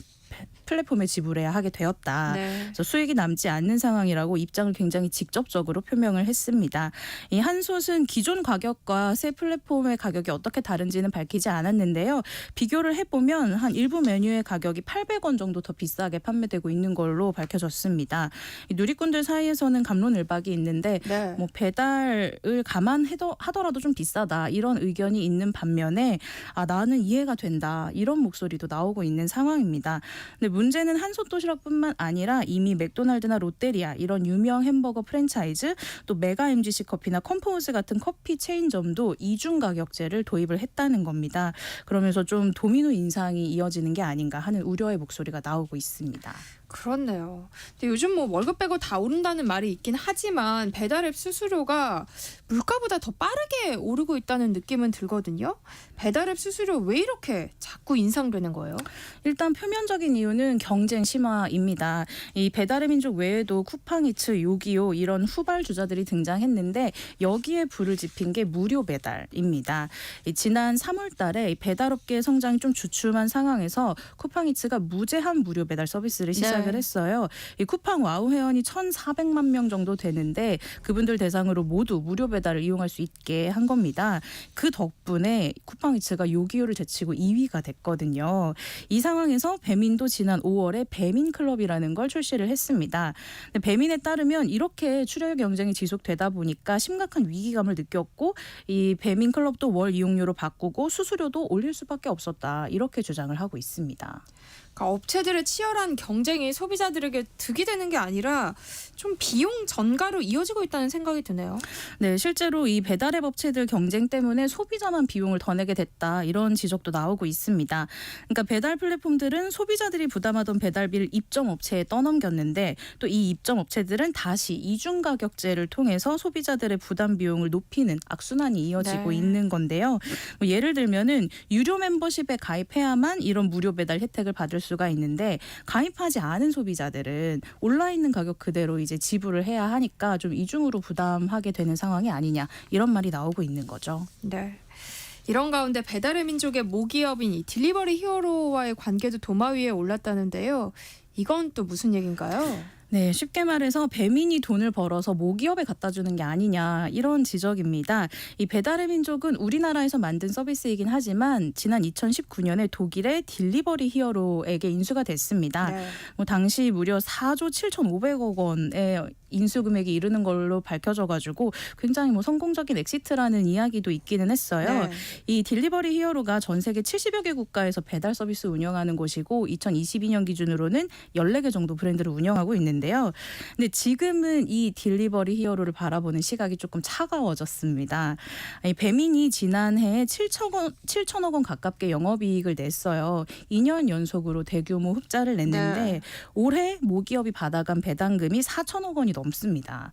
E: 플랫폼에 지불해야 하게 되었다.
A: 네.
E: 그래서 수익이 남지 않는 상황이라고 입장을 굉장히 직접적으로 표명을 했습니다. 이 한솥은 기존 가격과 새 플랫폼의 가격이 어떻게 다른지는 밝히지 않았는데요. 비교를 해보면 한 일부 메뉴의 가격이 800원 정도 더 비싸게 판매되고 있는 걸로 밝혀졌습니다. 이 누리꾼들 사이에서는 갑론을박이 있는데
A: 네.
E: 뭐 배달을 감안하더라도 좀 비싸다 이런 의견이 있는 반면에 나는 이해가 된다 이런 목소리도 나오고 있는 상황입니다. 근데 문제는 한솥 도시락뿐만 아니라 이미 맥도날드나 롯데리아 이런 유명 햄버거 프랜차이즈 또 메가 MGC 커피나 컴포즈 같은 커피 체인점도 이중 가격제를 도입을 했다는 겁니다. 그러면서 좀 도미노 인상이 이어지는 게 아닌가 하는 우려의 목소리가 나오고 있습니다.
A: 그렇네요. 근데 요즘 뭐 월급 빼고 다 오른다는 말이 있긴 하지만 배달앱 수수료가 물가보다 더 빠르게 오르고 있다는 느낌은 들거든요. 배달앱 수수료 왜 이렇게 자꾸 인상되는 거예요?
E: 일단 표면적인 이유는 경쟁 심화입니다. 이 배달의 민족 외에도 쿠팡이츠, 요기요 이런 후발 주자들이 등장했는데 여기에 불을 지핀 게 무료 배달입니다. 지난 3월 달에 배달업계의 성장이 좀 주춤한 상황에서 쿠팡이츠가 무제한 무료 배달 서비스를 시작을 했어요. 이 쿠팡 와우 회원이 1,400만 명 정도 되는데 그분들 대상으로 모두 무료 배달을 이용할 수 있게 한 겁니다. 그 덕분에 쿠팡이츠가 요기요를 제치고 2위가 됐거든요. 이 상황에서 배민도 지난 5월에 배민클럽이라는 걸 출시를 했습니다. 근데 배민에 따르면 이렇게 출혈 경쟁이 지속되다 보니까 심각한 위기감을 느꼈고 이 배민클럽도 월 이용료로 바꾸고 수수료도 올릴 수밖에 없었다. 이렇게 주장을 하고 있습니다.
A: 그러니까 업체들의 치열한 경쟁이 소비자들에게 득이 되는 게 아니라 좀 비용 전가로 이어지고 있다는 생각이 드네요.
E: 네, 실제로 이 배달앱 업체들 경쟁 때문에 소비자만 비용을 더 내게 됐다. 이런 지적도 나오고 있습니다. 그러니까 배달 플랫폼들은 소비자들이 부담하던 배달비를 입점 업체에 떠넘겼는데 또 이 입점 업체들은 다시 이중 가격제를 통해서 소비자들의 부담 비용을 높이는 악순환이 이어지고 있는 건데요. 뭐 예를 들면은 유료 멤버십에 가입해야만 이런 무료 배달 혜택을 받을 수가 있는데 가입하지 않은 소비자들은 올라있는 가격 그대로 이제 지불을 해야 하니까 좀 이중으로 부담하게 되는 상황이 아니냐 이런 말이 나오고 있는 거죠.
A: 네. 이런 가운데 배달의 민족의 모기업인 이 딜리버리 히어로와의 관계도 도마 위에 올랐다는데요. 이건 또 무슨 얘기인가요?
E: 네, 쉽게 말해서 배민이 돈을 벌어서 모기업에 갖다 주는 게 아니냐 이런 지적입니다. 이 배달의 민족은 우리나라에서 만든 서비스이긴 하지만 지난 2019년에 독일의 딜리버리 히어로에게 인수가 됐습니다.
A: 네.
E: 당시 무려 4조 7,500억 원의 인수 금액이 이르는 걸로 밝혀져가지고 굉장히 뭐 성공적인 엑시트라는 이야기도 있기는 했어요.
A: 네.
E: 이 딜리버리 히어로가 전 세계 70여 개 국가에서 배달 서비스 운영하는 곳이고 2022년 기준으로는 14개 정도 브랜드를 운영하고 있는데요. 근데 지금은 이 딜리버리 히어로를 바라보는 시각이 조금 차가워졌습니다. 이 배민이 지난해에 7천억 원 가깝게 영업이익을 냈어요. 2년 연속으로 대규모 흑자를 냈는데
A: 네.
E: 올해 모기업이 받아간 배당금이 4천억 원이 넘습니다.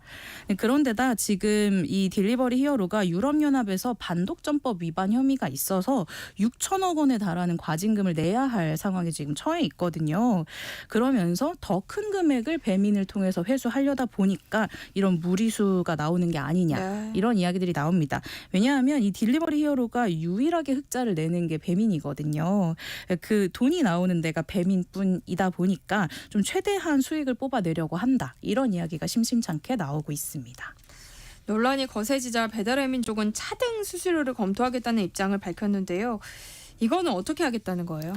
E: 그런데다 지금 이 딜리버리 히어로가 유럽연합에서 반독점법 위반 혐의가 있어서 6천억 원에 달하는 과징금을 내야 할 상황에 지금 처해 있거든요. 그러면서 더 큰 금액을 배민을 통해서 회수하려다 보니까 이런 무리수가 나오는 게 아니냐
A: 네.
E: 이런 이야기들이 나옵니다. 왜냐하면 이 딜리버리 히어로가 유일하게 흑자를 내는 게 배민이거든요. 그 돈이 나오는 데가 배민뿐이다 보니까 좀 최대한 수익을 뽑아내려고 한다. 이런 이야기가 심심찮게 나오고 있습니다.
A: 논란이 거세지자 배달의 민족은 차등 수수료를 검토하겠다는 입장을 밝혔는데요. 이거는 어떻게 하겠다는 거예요?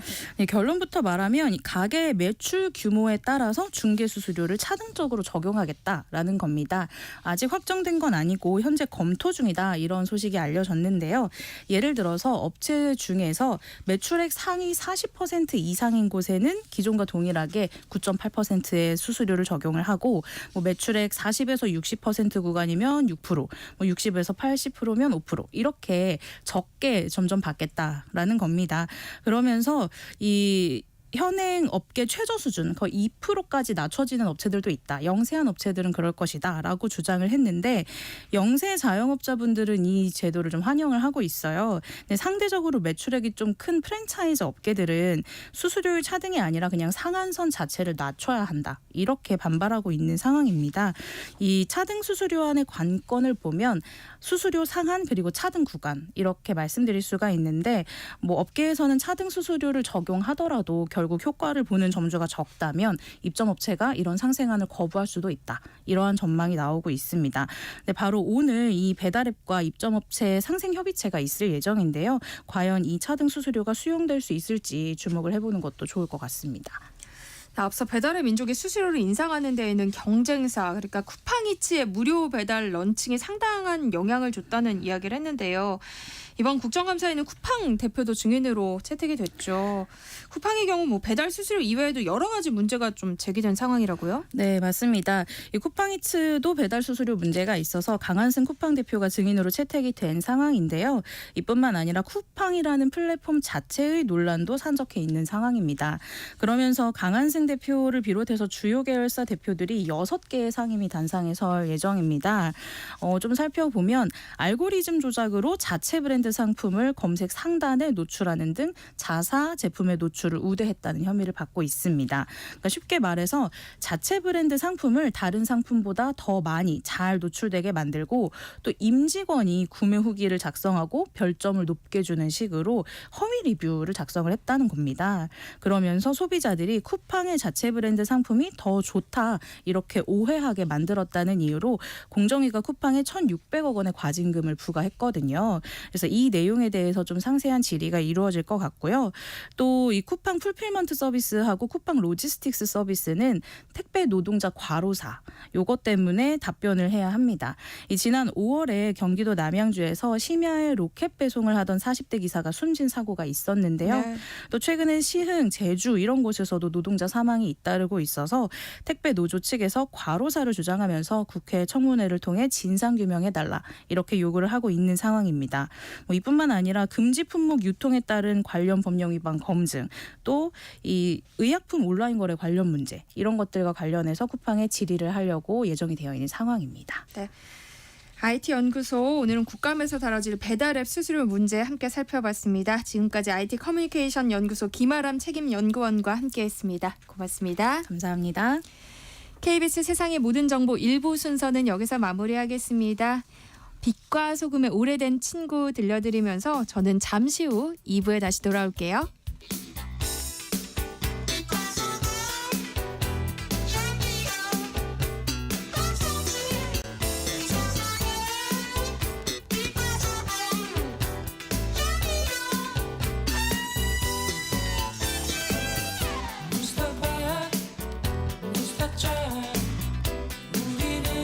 E: 결론부터 말하면 이 가게 매출 규모에 따라서 중개 수수료를 차등적으로 적용하겠다라는 겁니다. 아직 확정된 건 아니고 현재 검토 중이다 이런 소식이 알려졌는데요. 예를 들어서 업체 중에서 매출액 상위 40% 이상인 곳에는 기존과 동일하게 9.8%의 수수료를 적용을 하고 뭐 매출액 40에서 60% 구간이면 6%, 뭐 60에서 80%면 5% 이렇게 적게 점점 받겠다라는 겁니다. 그러면서 이 현행 업계 최저 수준 거의 2%까지 낮춰지는 업체들도 있다. 영세한 업체들은 그럴 것이다 라고 주장을 했는데 영세 자영업자분들은 이 제도를 좀 환영을 하고 있어요. 근데 상대적으로 매출액이 좀 큰 프랜차이즈 업계들은 수수료율 차등이 아니라 그냥 상한선 자체를 낮춰야 한다. 이렇게 반발하고 있는 상황입니다. 이 차등 수수료안의 관건을 보면 수수료 상한 그리고 차등 구간 이렇게 말씀드릴 수가 있는데 뭐 업계에서는 차등 수수료를 적용하더라도 결국 효과를 보는 점주가 적다면 입점업체가 이런 상생안을 거부할 수도 있다. 이러한 전망이 나오고 있습니다. 근데 바로 오늘 이 배달앱과 입점업체 상생협의체가 있을 예정인데요. 과연 이 차등 수수료가 수용될 수 있을지 주목을 해보는 것도 좋을 것 같습니다.
A: 앞서 배달의 민족이 수수료를 인상하는 데에는 경쟁사 그러니까 쿠팡이츠의 무료 배달 런칭에 상당한 영향을 줬다는 이야기를 했는데요. 이번 국정감사에는 쿠팡 대표도 증인으로 채택이 됐죠. 쿠팡의 경우 뭐 배달 수수료 이외에도 여러 가지 문제가 좀 제기된 상황이라고요?
E: 네, 맞습니다. 이 쿠팡이츠도 배달 수수료 문제가 있어서 강한승 쿠팡 대표가 증인으로 채택이 된 상황인데요. 이뿐만 아니라 쿠팡이라는 플랫폼 자체의 논란도 산적해 있는 상황입니다. 그러면서 강한승 대표를 비롯해서 주요 계열사 대표들이 6개의 상임위 단상에 설 예정입니다. 좀 살펴보면 알고리즘 조작으로 자체 브랜드 상품을 검색 상단에 노출하는 등 자사 제품의 노출을 우대했다는 혐의를 받고 있습니다. 그러니까 쉽게 말해서 자체 브랜드 상품을 다른 상품보다 더 많이 잘 노출되게 만들고 또 임직원이 구매 후기를 작성하고 별점을 높게 주는 식으로 허위 리뷰를 작성을 했다는 겁니다. 그러면서 소비자들이 쿠팡의 자체 브랜드 상품이 더 좋다 이렇게 오해하게 만들었다는 이유로 공정위가 쿠팡에 1,600억 원의 과징금을 부과했거든요. 그래서 이 내용에 대해서 좀 상세한 질의가 이루어질 것 같고요. 또 이 쿠팡 풀필먼트 서비스하고 쿠팡 로지스틱스 서비스는 택배 노동자 과로사 요것 때문에 답변을 해야 합니다. 이 지난 5월에 경기도 남양주에서 심야에 로켓 배송을 하던 40대 기사가 숨진 사고가 있었는데요.
A: 네.
E: 또 최근에 시흥, 제주 이런 곳에서도 노동자 사망이 잇따르고 있어서 택배 노조 측에서 과로사를 주장하면서 국회 청문회를 통해 진상규명해달라 이렇게 요구를 하고 있는 상황입니다. 이뿐만 아니라 금지 품목 유통에 따른 관련 법령 위반 검증 또 이 의약품 온라인 거래 관련 문제 이런 것들과 관련해서 쿠팡에 질의를 하려고 예정이 되어 있는 상황입니다.
A: IT 연구소 오늘은 국감에서 다뤄질 배달앱 수수료 문제 함께 살펴봤습니다. 지금까지 IT 커뮤니케이션 연구소 김아람 책임 연구원과 함께했습니다. 고맙습니다.
E: 감사합니다.
A: KBS 세상의 모든 정보 1부 순서는 여기서 마무리하겠습니다. 빛과 소금의 오래된 친구 들려드리면서 저는 잠시 후 2부에 다시 돌아올게요.
F: 무스타파 우리는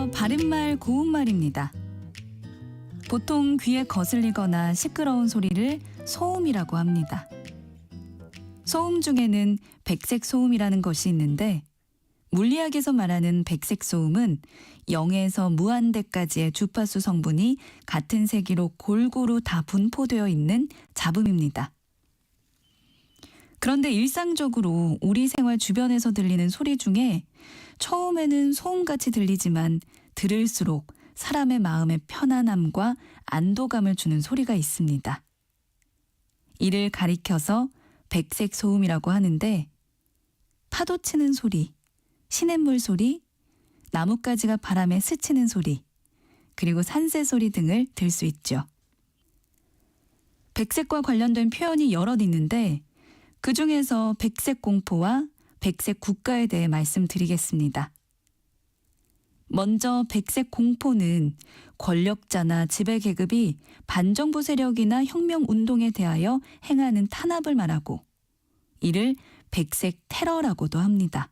F: 먼저 바른말 고운말입니다. 보통 귀에 거슬리거나 시끄러운 소리를 소음이라고 합니다. 소음 중에는 백색 소음이라는 것이 있는데 물리학에서 말하는 백색 소음은 0에서 무한대까지의 주파수 성분이 같은 세기로 골고루 다 분포되어 있는 잡음입니다. 그런데 일상적으로 우리 생활 주변에서 들리는 소리 중에 처음에는 소음같이 들리지만 들을수록 사람의 마음에 편안함과 안도감을 주는 소리가 있습니다. 이를 가리켜서 백색 소음이라고 하는데 파도 치는 소리, 시냇물 소리, 나뭇가지가 바람에 스치는 소리, 그리고 산새 소리 등을 들 수 있죠. 백색과 관련된 표현이 여럿 있는데 그 중에서 백색 공포와 백색 국가에 대해 말씀드리겠습니다. 먼저 백색 공포는 권력자나 지배계급이 반정부 세력이나 혁명운동에 대하여 행하는 탄압을 말하고 이를 백색 테러라고도 합니다.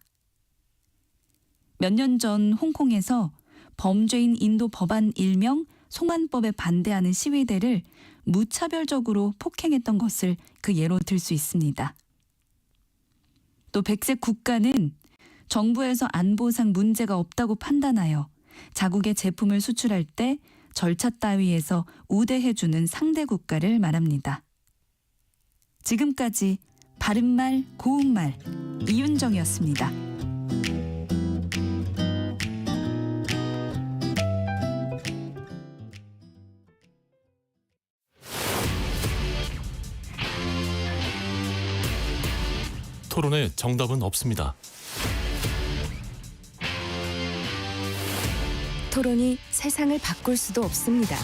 F: 몇 년 전 홍콩에서 범죄인 인도 법안 일명 송환법에 반대하는 시위대를 무차별적으로 폭행했던 것을 그 예로 들 수 있습니다. 또 백색 국가는 정부에서 안보상 문제가 없다고 판단하여 자국의 제품을 수출할 때 절차 따위에서 우대해주는 상대 국가를 말합니다. 지금까지 바른말 고운말 이윤정이었습니다.
D: 토론에 정답은 없습니다.
G: 토론이 세상을 바꿀 수도 없습니다.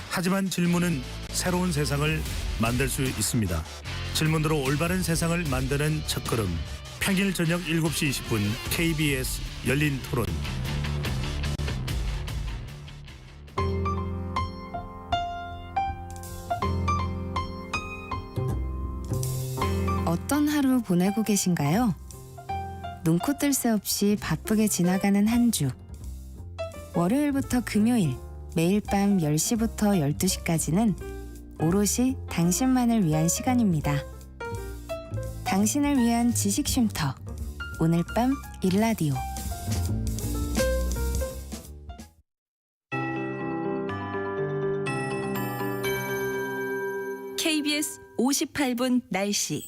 H: 하지만 질문은 새로운 세상을 만들 수 있습니다. 질문으로 올바른 세상을 만드는 첫걸음. 평일 저녁 7시 20분 KBS 열린 토론.
G: 어떤 하루 보내고 계신가요? 눈코 뜰 새 없이 바쁘게 지나가는 한 주. 월요일부터 금요일, 매일 밤 10시부터 12시까지는 오롯이 당신만을 위한 시간입니다. 당신을 위한 지식 쉼터. 오늘 밤 일라디오.
C: KBS 58분 날씨.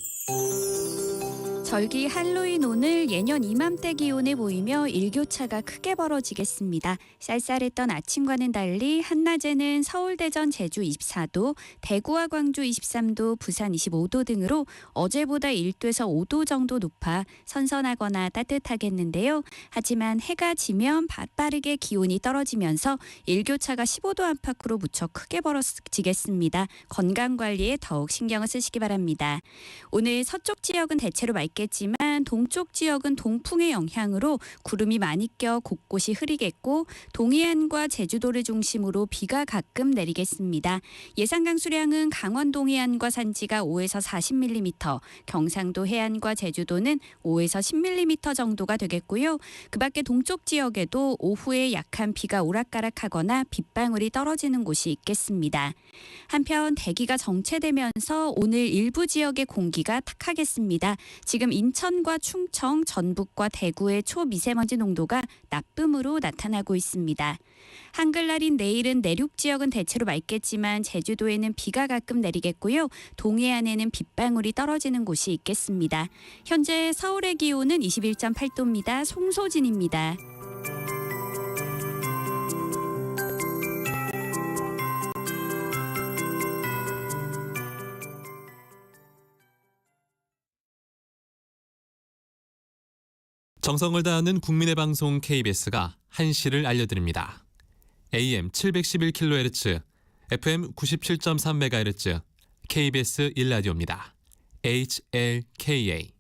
I: 절기 할로윈 오늘 예년 이맘때 기온에 보이며 일교차가 크게 벌어지겠습니다. 쌀쌀했던 아침과는 달리 한낮에는 서울, 대전, 제주 24도, 대구와 광주 23도, 부산 25도 등으로 어제보다 1도에서 5도 정도 높아 선선하거나 따뜻하겠는데요. 하지만 해가 지면 빠르게 기온이 떨어지면서 일교차가 15도 안팎으로 무척 크게 벌어지겠습니다. 건강관리에 더욱 신경을 쓰시기 바랍니다. 오늘 서쪽 지역은 대체로 맑겠지만 동쪽 지역은 동풍의 영향으로 구름이 많이 껴 곳곳이 흐리겠고 동해안과 제주도를 중심으로 비가 가끔 내리겠습니다. 예상 강수량은 강원도 해안과 산지가 5에서 40mm, 경상도 해안과 제주도는 5에서 10mm 정도가 되겠고요. 그 밖에 동쪽 지역에도 오후에 약한 비가 오락가락하거나 빗방울이 떨어지는 곳이 있겠습니다. 한편 대기가 정체되면서 오늘 일부 지역의 공기가 탁하겠습니다. 지금 인천과 충청, 전북과 대구의 초미세먼지 농도가 나쁨으로 나타나고 있습니다. 한글날인 내일은 내륙 지역은 대체로 맑겠지만 제주도에는 비가 가끔 내리겠고요. 동해안에는 빗방울이 떨어지는 곳이 있겠습니다. 현재 서울의 기온은 21.8도입니다. 송소진입니다.
J: 정성을 다하는 국민의 방송 KBS가 한시를 알려드립니다. AM 711kHz, FM 97.3MHz, KBS 1라디오입니다. HLKA.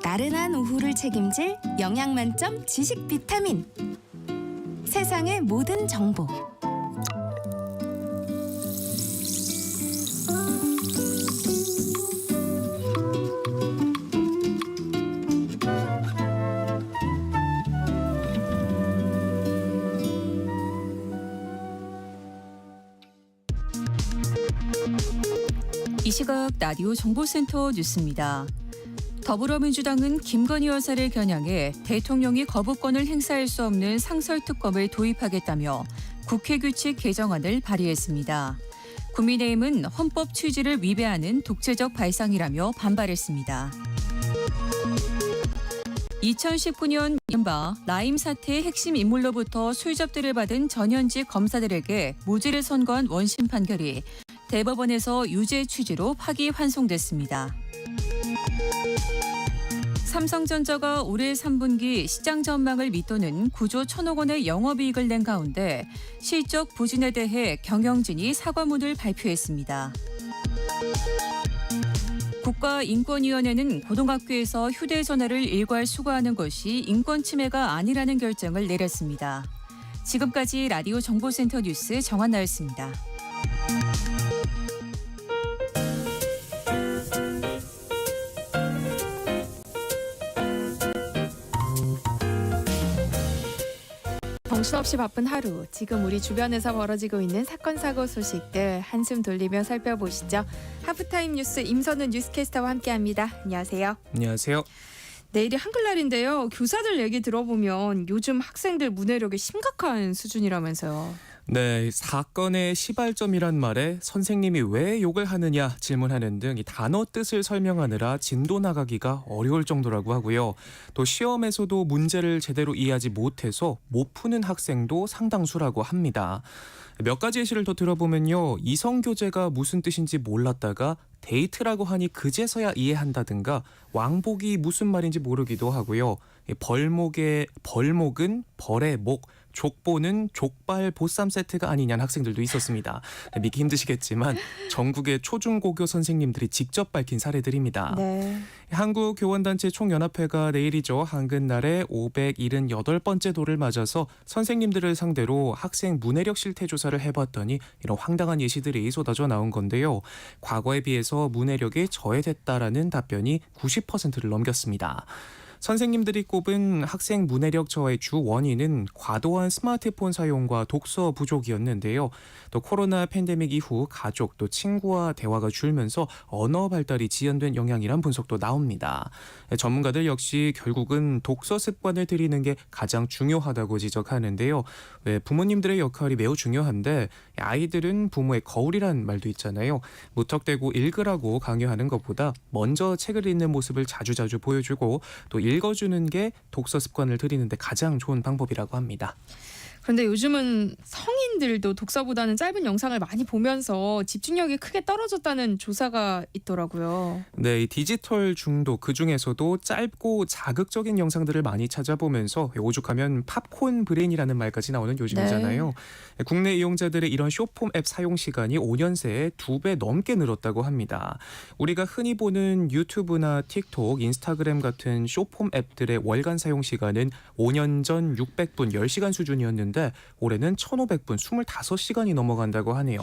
G: 나른한 오후를 책임질 영양만점 지식 비타민. 세상의 모든 정보.
K: 이 시각 라디오 정보센터 뉴스입니다. 더불어민주당은 김건희 여사를 겨냥해 대통령이 거부권을 행사할 수 없는 상설특검을 도입하겠다며 국회 규칙 개정안을 발의했습니다. 국민의힘은 헌법 취지를 위배하는 독재적 발상이라며 반발했습니다. 2019년 이른바 라임 사태의 핵심 인물로부터 술접대를 받은 전현직 검사들에게 무죄를 선고한 원심 판결이 대법원에서 유죄 취지로 파기환송됐습니다. 삼성전자가 올해 3분기 시장 전망을 밑도는 9조 1천억 원의 영업이익을 낸 가운데 실적 부진에 대해 경영진이 사과문을 발표했습니다. 국가인권위원회는 고등학교에서 휴대전화를 일괄 수거하는 것이 인권 침해가 아니라는 결정을 내렸습니다. 지금까지 라디오 정보센터 뉴스 정한나였습니다.
A: 정신없이 바쁜 하루, 지금 우리 주변에서 벌어지고 있는 사건 사고 소식들 한숨 돌리며 살펴보시죠. 하프타임 뉴스 임선우 뉴스캐스터와 함께합니다. 안녕하세요.
L: 안녕하세요.
A: 내일이 한글날인데요. 교사들 얘기 들어보면 요즘 학생들 문해력이 심각한 수준이라면서요.
L: 네, 사건의 시발점이란 말에 선생님이 왜 욕을 하느냐 질문하는 등 이 단어 뜻을 설명하느라 진도 나가기가 어려울 정도라고 하고요. 또 시험에서도 문제를 제대로 이해하지 못해서 못 푸는 학생도 상당수라고 합니다. 몇 가지 예시를 더 들어보면요. 이성교제가 무슨 뜻인지 몰랐다가 데이트라고 하니 그제서야 이해한다든가 왕복이 무슨 말인지 모르기도 하고요. 벌목은 벌의 목, 족보는 족발 보쌈 세트가 아니냐는 학생들도 있었습니다. 믿기 힘드시겠지만 전국의 초중고교 선생님들이 직접 밝힌 사례들입니다.
A: 네.
L: 한국교원단체 총연합회가 내일이죠. 한글날에 578번째 도를 맞아서 선생님들을 상대로 학생 문해력 실태 조사를 해봤더니 이런 황당한 예시들이 쏟아져 나온 건데요. 과거에 비해서 문해력이 저해됐다라는 답변이 90%를 넘겼습니다. 선생님들이 꼽은 학생 문해력 저하의 주 원인은 과도한 스마트폰 사용과 독서 부족이었는데요. 또 코로나 팬데믹 이후 가족 또 친구와 대화가 줄면서 언어 발달이 지연된 영향이란 분석도 나옵니다. 전문가들 역시 결국은 독서 습관을 들이는 게 가장 중요하다고 지적하는데요. 왜 부모님들의 역할이 매우 중요한데 아이들은 부모의 거울이란 말도 있잖아요. 무턱대고 읽으라고 강요하는 것보다 먼저 책을 읽는 모습을 자주자주 보여주고 또 읽어주는 게 독서 습관을 들이는데 가장 좋은 방법이라고 합니다.
A: 그런데 요즘은 성인들도 독서보다는 짧은 영상을 많이 보면서 집중력이 크게 떨어졌다는 조사가 있더라고요.
L: 네, 이 디지털 중독 그중에서도 짧고 자극적인 영상들을 많이 찾아보면서 오죽하면 팝콘 브레인이라는 말까지 나오는 요즘이잖아요. 네. 국내 이용자들의 이런 쇼폼 앱 사용 시간이 5년 새에 2배 넘게 늘었다고 합니다. 우리가 흔히 보는 유튜브나 틱톡, 인스타그램 같은 쇼폼 앱들의 월간 사용 시간은 5년 전 600분 10시간 수준이었는데 올해는 1,500분 25시간이 넘어간다고 하네요.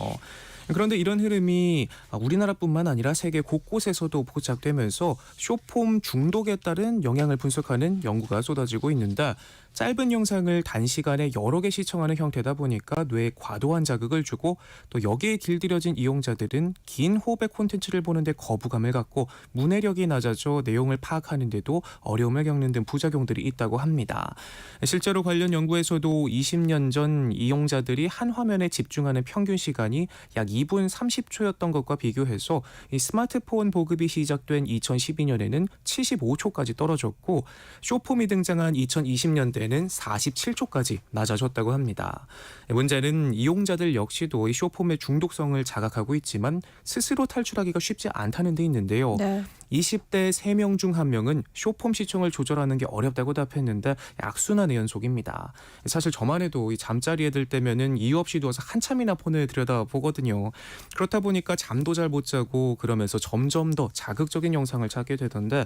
L: 그런데 이런 흐름이 우리나라뿐만 아니라 세계 곳곳에서도 포착되면서 쇼폼 중독에 따른 영향을 분석하는 연구가 쏟아지고 있는데 짧은 영상을 단시간에 여러 개 시청하는 형태다 보니까 뇌에 과도한 자극을 주고 또 여기에 길들여진 이용자들은 긴 호흡의 콘텐츠를 보는데 거부감을 갖고 문해력이 낮아져 내용을 파악하는 데도 어려움을 겪는 등 부작용들이 있다고 합니다. 실제로 관련 연구에서도 20년 전 이용자들이 한 화면에 집중하는 평균 시간이 약 2분 30초였던 것과 비교해서 이 스마트폰 보급이 시작된 2012년에는 75초까지 떨어졌고 쇼폼이 등장한 2020년대에는 47초까지 낮아졌다고 합니다. 문제는 이용자들 역시도 이 쇼폼의 중독성을 자각하고 있지만 스스로 탈출하기가 쉽지 않다는 데 있는데요.
A: 네.
L: 20대 3명 중 1명은 쇼폼 시청을 조절하는 게 어렵다고 답했는데 악순환의 연속입니다. 사실 저만 해도 때도 이 잠자리에 들 때면은 이유 없이 누워서 한참이나 폰을 들여다보거든요. 그렇다 보니까 잠도 잘 못 자고 그러면서 점점 더 자극적인 영상을 찾게 되던데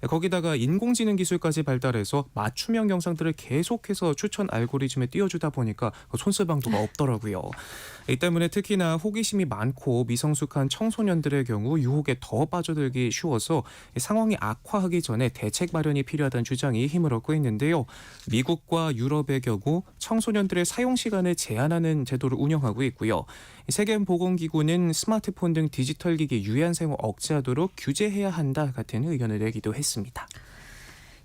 L: 거기다가 인공지능 기술까지 발달해서 맞춤형 영상들을 계속해서 추천 알고리즘에 띄워주다 보니까 손쓸방도가 없더라고요. 이 때문에 특히나 호기심이 많고 미성숙한 청소년들의 경우 유혹에 더 빠져들기 쉬워서 상황이 악화하기 전에 대책 마련이 필요하다는 주장이 힘을 얻고 있는데요. 미국과 유럽의 경우 청소년들의 사용 시간을 제한하는 제도를 운영하고 있고요. 세계보건기구는 스마트폰 등 디지털 기기 유해한 사용을 억제하도록 규제해야 한다 같은 의견을 내기도 했습니다.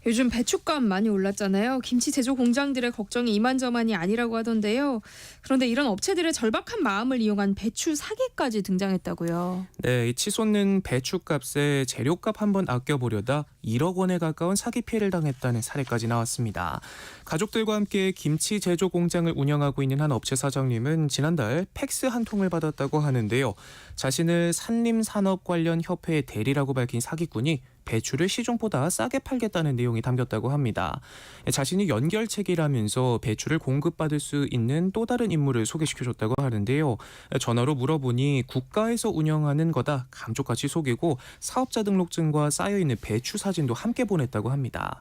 A: 요즘 배춧값 많이 올랐잖아요. 김치 제조 공장들의 걱정이 이만저만이 아니라고 하던데요. 그런데 이런 업체들의 절박한 마음을 이용한 배추 사기까지 등장했다고요.
L: 네, 이 치솟는 배추값에 재료값 한번 아껴보려다 1억 원에 가까운 사기 피해를 당했다는 사례까지 나왔습니다. 가족들과 함께 김치 제조 공장을 운영하고 있는 한 업체 사장님은 지난달 팩스 한 통을 받았다고 하는데요. 자신을 산림산업 관련 협회의 대리라고 밝힌 사기꾼이 배추를 시중보다 싸게 팔겠다는 내용이 담겼다고 합니다. 자신이 연결책이라면서 배추를 공급받을 수 있는 또 다른 인물을 소개시켜줬다고 하는데요. 전화로 물어보니 국가에서 운영하는 거다 감쪽같이 속이고 사업자 등록증과 쌓여있는 배추 사진도 함께 보냈다고 합니다.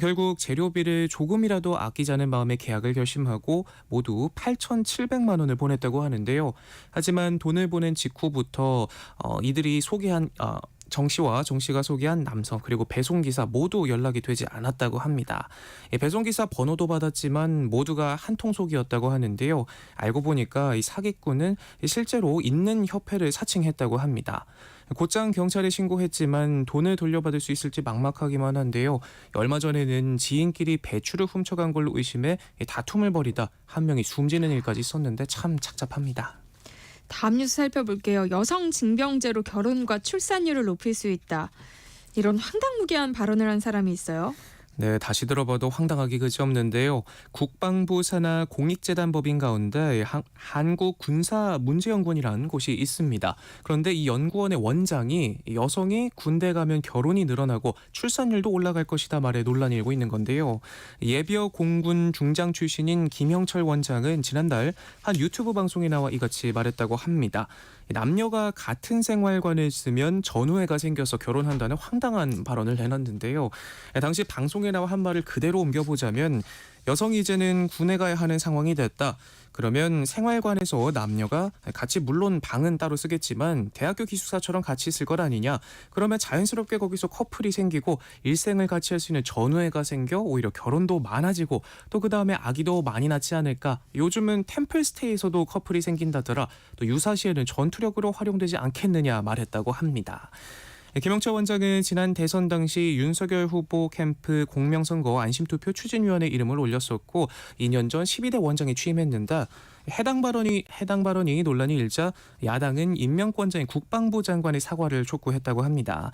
L: 결국 재료비를 조금이라도 아끼자는 마음에 계약을 결심하고 모두 8,700만 원을 보냈다고 하는데요. 하지만 돈을 보낸 직후부터 이들이 소개한 정 씨와 정 씨가 소개한 남성 그리고 배송기사 모두 연락이 되지 않았다고 합니다. 배송기사 번호도 받았지만 모두가 한통속이었다고 하는데요. 알고 보니까 이 사기꾼은 실제로 있는 협회를 사칭했다고 합니다. 곧장 경찰에 신고했지만 돈을 돌려받을 수 있을지 막막하기만 한데요. 얼마 전에는 지인끼리 배추를 훔쳐간 걸로 의심해 다툼을 벌이다 한 명이 숨지는 일까지 있었는데 참 착잡합니다.
A: 다음 뉴스 살펴볼게요. 여성 징병제로 결혼과 출산율을 높일 수 있다. 이런 황당무계한 발언을 한 사람이 있어요.
L: 네, 다시 들어봐도 황당하기 그지없는데요. 국방부 산하 공익재단법인 가운데 한국군사문제연구원이라는 곳이 있습니다. 그런데 이 연구원의 원장이 여성이 군대 가면 결혼이 늘어나고 출산율도 올라갈 것이다 말에 논란이 일고 있는 건데요. 예비역 공군 중장 출신인 김형철 원장은 지난달 한 유튜브 방송에 나와 이같이 말했다고 합니다. 남녀가 같은 생활관을 쓰면 전우애가 생겨서 결혼한다는 황당한 발언을 내놨는데요. 당시 방송에 나와 한 말을 그대로 옮겨보자면 여성이 이제는 군에 가야 하는 상황이 됐다. 그러면 생활관에서 남녀가 같이 물론 방은 따로 쓰겠지만 대학교 기숙사처럼 같이 있을 것 아니냐. 그러면 자연스럽게 거기서 커플이 생기고 일생을 같이 할 수 있는 전우애가 생겨 오히려 결혼도 많아지고 또 그다음에 아기도 많이 낳지 않을까. 요즘은 템플스테이에서도 커플이 생긴다더라. 또 유사시에는 전투력으로 활용되지 않겠느냐 말했다고 합니다. 김영철 원장은 지난 대선 당시 윤석열 후보 캠프 공명선거 안심투표 추진위원회 이름을 올렸었고 2년 전 12대 원장에 취임했는데 해당 발언이 논란이 일자 야당은 임명권자인 국방부 장관의 사과를 촉구했다고 합니다.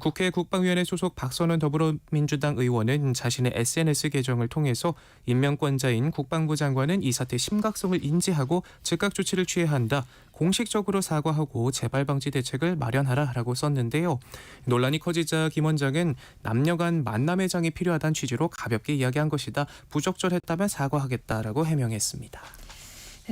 L: 국회 국방위원회 소속 박선원 더불어민주당 의원은 자신의 SNS 계정을 통해서 임명권자인 국방부 장관은 이 사태의 심각성을 인지하고 즉각 조치를 취해야 한다. 공식적으로 사과하고 재발 방지 대책을 마련하라라고 썼는데요. 논란이 커지자 김 원장은 남녀 간 만남의 장이 필요하다는 취지로 가볍게 이야기한 것이다. 부적절했다면 사과하겠다라고 해명했습니다.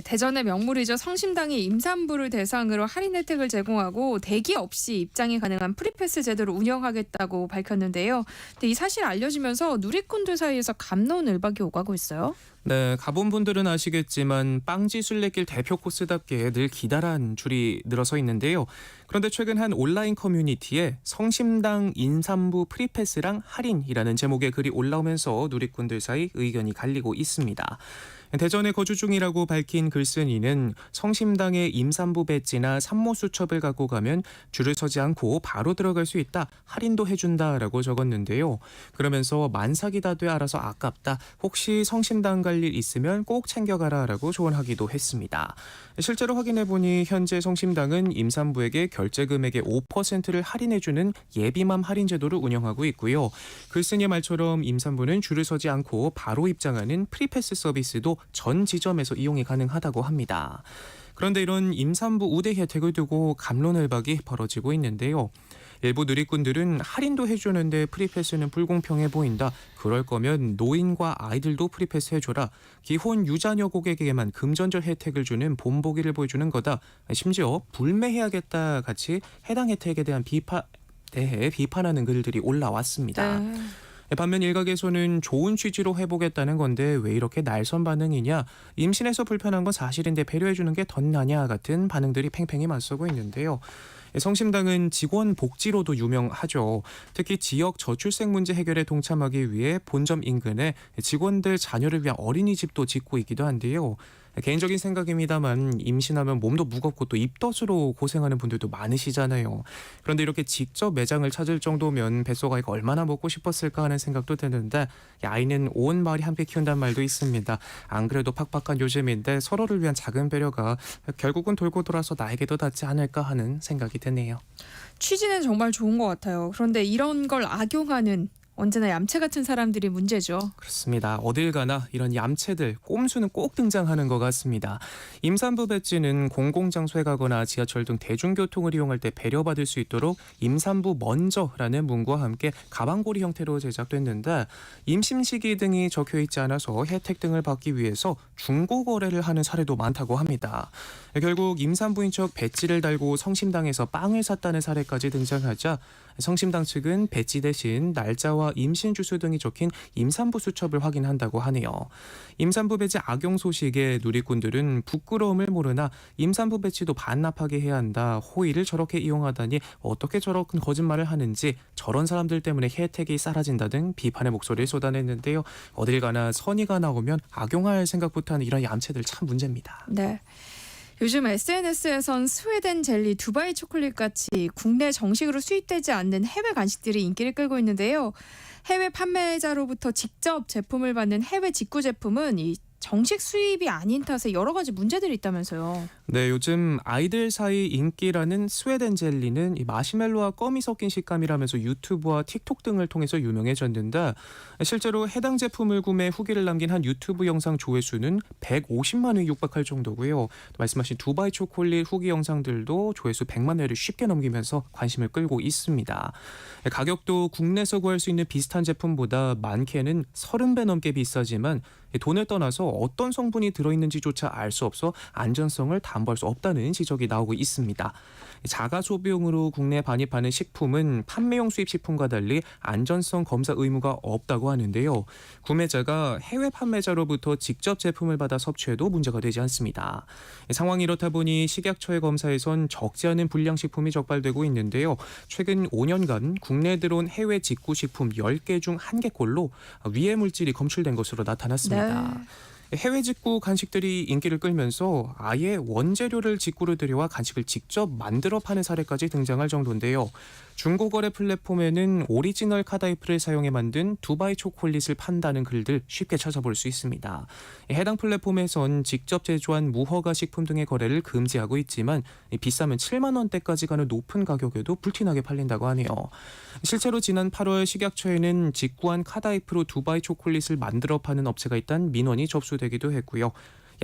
A: 대전의 명물이죠. 성심당이 임산부를 대상으로 할인 혜택을 제공하고 대기 없이 입장이 가능한 프리패스 제도를 운영하겠다고 밝혔는데요. 근데 이 사실 알려지면서 누리꾼들 사이에서 갑론을박이 오가고 있어요.
L: 네, 가본 분들은 아시겠지만 빵지 순례길 대표 코스답게 늘 기다란 줄이 늘어서 있는데요. 그런데 최근 한 온라인 커뮤니티에 성심당 임산부 프리패스랑 할인이라는 제목의 글이 올라오면서 누리꾼들 사이 의견이 갈리고 있습니다. 대전에 거주 중이라고 밝힌 글쓴이는 성심당의 임산부 배지나 산모 수첩을 갖고 가면 줄을 서지 않고 바로 들어갈 수 있다. 할인도 해준다라고 적었는데요. 그러면서 만삭이 다 돼 알아서 아깝다. 혹시 성심당 갈 일 있으면 꼭 챙겨가라라고 조언하기도 했습니다. 실제로 확인해보니 현재 성심당은 임산부에게 결제 금액의 5%를 할인해주는 예비맘 할인 제도를 운영하고 있고요. 글쓴이의 말처럼 임산부는 줄을 서지 않고 바로 입장하는 프리패스 서비스도 전 지점에서 이용이 가능하다고 합니다. 그런데 이런 임산부 우대 혜택을 두고 갑론을박이 벌어지고 있는데요. 일부 누리꾼들은 할인도 해주는데 프리패스는 불공평해 보인다. 그럴 거면 노인과 아이들도 프리패스 해줘라. 기혼 유자녀 고객에게만 금전적 혜택을 주는 본보기를 보여주는 거다. 심지어 불매해야겠다 같이 해당 혜택에 대한 비판하는 글들이 올라왔습니다.
A: 네.
L: 반면 일각에서는 좋은 취지로 해보겠다는 건데 왜 이렇게 날선 반응이냐, 임신해서 불편한 건 사실인데 배려해주는 게 덧나냐 같은 반응들이 팽팽히 맞서고 있는데요. 성심당은 직원 복지로도 유명하죠. 특히 지역 저출생 문제 해결에 동참하기 위해 본점 인근에 직원들 자녀를 위한 어린이집도 짓고 있기도 한데요. 개인적인 생각입니다만 임신하면 몸도 무겁고 또 입덧으로 고생하는 분들도 많으시잖아요. 그런데 이렇게 직접 매장을 찾을 정도면 뱃속아이가 얼마나 먹고 싶었을까 하는 생각도 드는데, 아이는 온 마을이 함께 키운다는 말도 있습니다. 안 그래도 팍팍한 요즘인데 서로를 위한 작은 배려가 결국은 돌고 돌아서 나에게도 닿지 않을까 하는 생각이 드네요.
A: 취지는 정말 좋은 것 같아요. 그런데 이런 걸 악용하는 언제나 얌체 같은 사람들이 문제죠.
L: 그렇습니다. 어딜 가나 이런 얌체들, 꼼수는 꼭 등장하는 것 같습니다. 임산부 배지는 공공장소에 가거나 지하철 등 대중교통을 이용할 때 배려받을 수 있도록 임산부 먼저라는 문구와 함께 가방고리 형태로 제작됐는데, 임신 시기 등이 적혀 있지 않아서 혜택 등을 받기 위해서 중고 거래를 하는 사례도 많다고 합니다. 결국 임산부인 척 배지를 달고 성심당에서 빵을 샀다는 사례까지 등장하자 성심당 측은 배지 대신 날짜와 임신 주수 등이 적힌 임산부 수첩을 확인한다고 하네요. 임산부 배지 악용 소식에 누리꾼들은 부끄러움을 모르나 임산부 배지도 반납하게 해야 한다. 호의를 저렇게 이용하다니 어떻게 저런 거짓말을 하는지, 저런 사람들 때문에 혜택이 사라진다 등 비판의 목소리를 쏟아냈는데요. 어딜 가나 선의가 나오면 악용할 생각부터 하는 이런 얌체들 참 문제입니다.
A: 네. 요즘 SNS에선 스웨덴 젤리, 두바이 초콜릿 같이 국내 정식으로 수입되지 않는 해외 간식들이 인기를 끌고 있는데요. 해외 판매자로부터 직접 제품을 받는 해외 직구 제품은 이 정식 수입이 아닌 탓에 여러 가지 문제들이 있다면서요.
L: 네, 요즘 아이들 사이 인기라는 스웨덴 젤리는 이 마시멜로와 껌이 섞인 식감이라면서 유튜브와 틱톡 등을 통해서 유명해졌는데, 실제로 해당 제품을 구매 후기를 남긴 한 유튜브 영상 조회수는 150만 회 육박할 정도고요. 말씀하신 두바이 초콜릿 후기 영상들도 조회수 100만 회를 쉽게 넘기면서 관심을 끌고 있습니다. 가격도 국내에서 구할 수 있는 비슷한 제품보다 많게는 30배 넘게 비싸지만 돈을 떠나서 어떤 성분이 들어있는지조차 알 수 없어 안전성을 담보할 수 없다는 지적이 나오고 있습니다. 자가 소비용으로 국내에 반입하는 식품은 판매용 수입 식품과 달리 안전성 검사 의무가 없다고 하는데요. 구매자가 해외 판매자로부터 직접 제품을 받아 섭취해도 문제가 되지 않습니다. 상황이 이렇다 보니 식약처의 검사에선 적지 않은 불량식품이 적발되고 있는데요. 최근 5년간 국내에 들어온 해외 직구 식품 10개 중 1개꼴로 위해 물질이 검출된 것으로 나타났습니다.
A: 네.
L: 해외 직구 간식들이 인기를 끌면서 아예 원재료를 직구로 들여와 간식을 직접 만들어 파는 사례까지 등장할 정도인데요. 중고거래 플랫폼에는 오리지널 카다이프를 사용해 만든 두바이 초콜릿을 판다는 글들 쉽게 찾아볼 수 있습니다. 해당 플랫폼에선 직접 제조한 무허가 식품 등의 거래를 금지하고 있지만 비싸면 7만 원대까지 가는 높은 가격에도 불티나게 팔린다고 하네요. 실제로 지난 8월 식약처에는 직구한 카다이프로 두바이 초콜릿을 만들어 파는 업체가 있다는 민원이 접수되기도 했고요.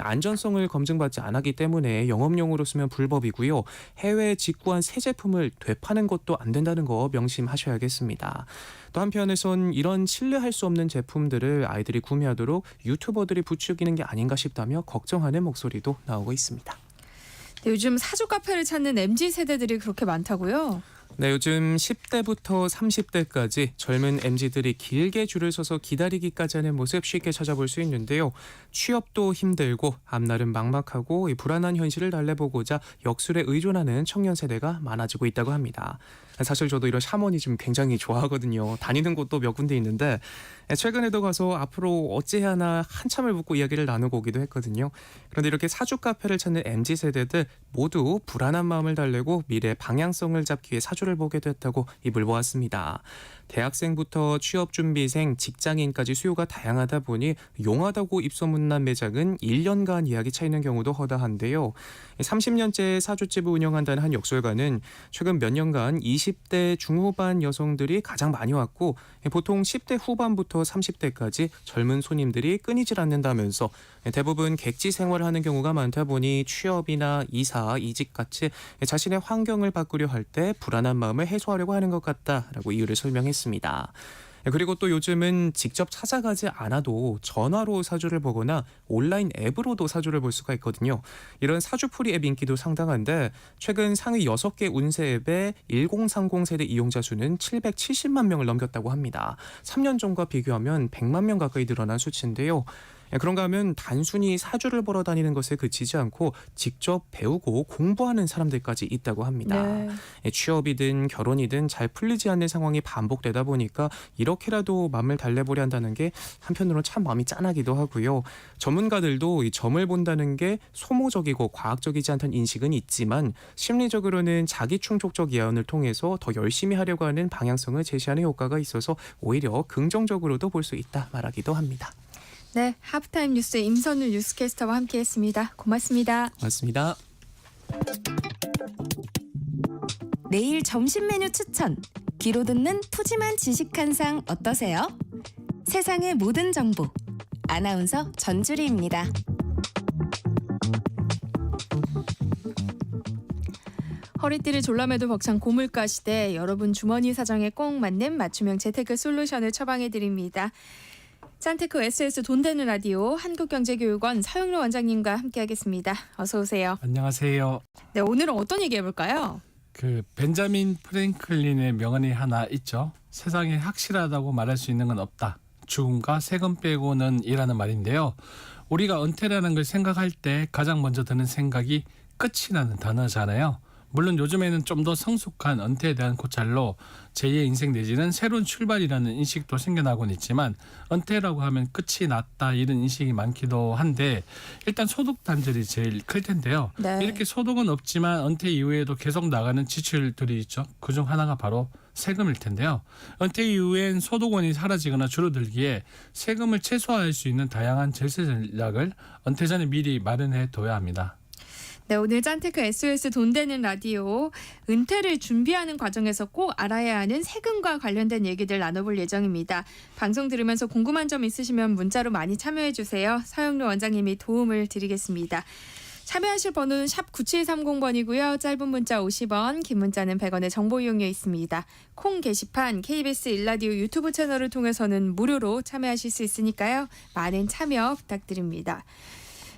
L: 안전성을 검증받지 않았기 때문에 영업용으로 쓰면 불법이고요. 해외에 직구한 새 제품을 되파는 것도 안 된다는 거 명심하셔야겠습니다. 또 한편에선 이런 신뢰할 수 없는 제품들을 아이들이 구매하도록 유튜버들이 부추기는 게 아닌가 싶다며 걱정하는 목소리도 나오고 있습니다.
A: 네, 요즘 사주 카페를 찾는 MZ세대들이 그렇게 많다고요?
L: 네, 요즘 10대부터 30대까지 젊은 MZ들이 길게 줄을 서서 기다리기까지 하는 모습 쉽게 찾아볼 수 있는데요. 취업도 힘들고 앞날은 막막하고 불안한 현실을 달래보고자 역술에 의존하는 청년 세대가 많아지고 있다고 합니다. 사실 저도 이런 샤머니즘 굉장히 좋아하거든요. 다니는 곳도 몇 군데 있는데 최근에도 가서 앞으로 어찌해야 하나 한참을 묻고 이야기를 나누고 오기도 했거든요. 그런데 이렇게 사주 카페를 찾는 MZ세대들 모두 불안한 마음을 달래고 미래 방향성을 잡기 위해 사주를 보게 됐다고 입을 모았습니다. 대학생부터 취업준비생, 직장인까지 수요가 다양하다 보니 용하다고 입소문난 매장은 1년간 예약이 차 있는 경우도 허다한데요. 30년째 사주집을 운영한다는 한 역술가는 최근 몇 년간 20대 중후반 여성들이 가장 많이 왔고 보통 10대 후반부터 30대까지 젊은 손님들이 끊이질 않는다면서 대부분 객지 생활을 하는 경우가 많다 보니 취업이나 이사, 이직 같이 자신의 환경을 바꾸려 할 때 불안한 마음을 해소하려고 하는 것 같다라고 이유를 설명했습니다. 그리고 또 요즘은 직접 찾아가지 않아도 전화로 사주를 보거나 온라인 앱으로도 사주를 볼 수가 있거든요. 이런 사주풀이 앱 인기도 상당한데 최근 상위 6개 운세 앱의 1030 세대 이용자 수는 770만 명을 넘겼다고 합니다. 3년 전과 비교하면 100만 명 가까이 늘어난 수치인데요. 그런가 하면 단순히 사주를 보러 다니는 것에 그치지 않고 직접 배우고 공부하는 사람들까지 있다고 합니다.
A: 네.
L: 취업이든 결혼이든 잘 풀리지 않는 상황이 반복되다 보니까 이렇게라도 마음을 달래보려 한다는 게 한편으로는 참 마음이 짠하기도 하고요. 전문가들도 이 점을 본다는 게 소모적이고 과학적이지 않다는 인식은 있지만 심리적으로는 자기 충족적 예언을 통해서 더 열심히 하려고 하는 방향성을 제시하는 효과가 있어서 오히려 긍정적으로도 볼 수 있다 말하기도 합니다.
A: 네, 하프타임 뉴스 임선우 뉴스캐스터와 함께했습니다. 고맙습니다.
L: 맞습니다.
G: 내일 점심 메뉴 추천. 귀로 듣는 푸짐한 지식 한 상 어떠세요? 세상의 모든 정보. 아나운서 전주리입니다.
A: 허리띠를 졸라매도 벅찬 고물가 시대, 여러분 주머니 사정에 꼭 맞는 맞춤형 재테크 솔루션을 처방해드립니다. 짠테크 SS 돈 되는 라디오 한국경제교육원 서영로 원장님과 함께하겠습니다. 어서 오세요.
M: 안녕하세요.
A: 네, 오늘은 어떤 얘기 해볼까요?
M: 그 벤자민 프랭클린의 명언이 하나 있죠. 세상에 확실하다고 말할 수 있는 건 없다. 죽음과 세금 빼고는 이라는 말인데요. 우리가 은퇴라는 걸 생각할 때 가장 먼저 드는 생각이 끝이라는 단어잖아요. 물론 요즘에는 좀 더 성숙한 은퇴에 대한 고찰로 제2의 인생 내지는 새로운 출발이라는 인식도 생겨나곤 있지만 은퇴라고 하면 끝이 났다 이런 인식이 많기도 한데 일단 소득 단절이 제일 클 텐데요.
A: 네.
M: 이렇게 소득은 없지만 은퇴 이후에도 계속 나가는 지출들이 있죠. 그중 하나가 바로 세금일 텐데요. 은퇴 이후엔 소득원이 사라지거나 줄어들기에 세금을 최소화할 수 있는 다양한 절세 전략을 은퇴 전에 미리 마련해 둬야 합니다.
A: 네, 오늘 짠테크 SOS 돈 되는 라디오 은퇴를 준비하는 과정에서 꼭 알아야 하는 세금과 관련된 얘기들 나눠볼 예정입니다. 방송 들으면서 궁금한 점 있으시면 문자로 많이 참여해 주세요. 서영로 원장님이 도움을 드리겠습니다. 참여하실 번호는 샵 9730번이고요. 짧은 문자 50원, 긴 문자는 100원의 정보 이용료 있습니다. 콩 게시판 KBS 1라디오 유튜브 채널을 통해서는 무료로 참여하실 수 있으니까요. 많은 참여 부탁드립니다.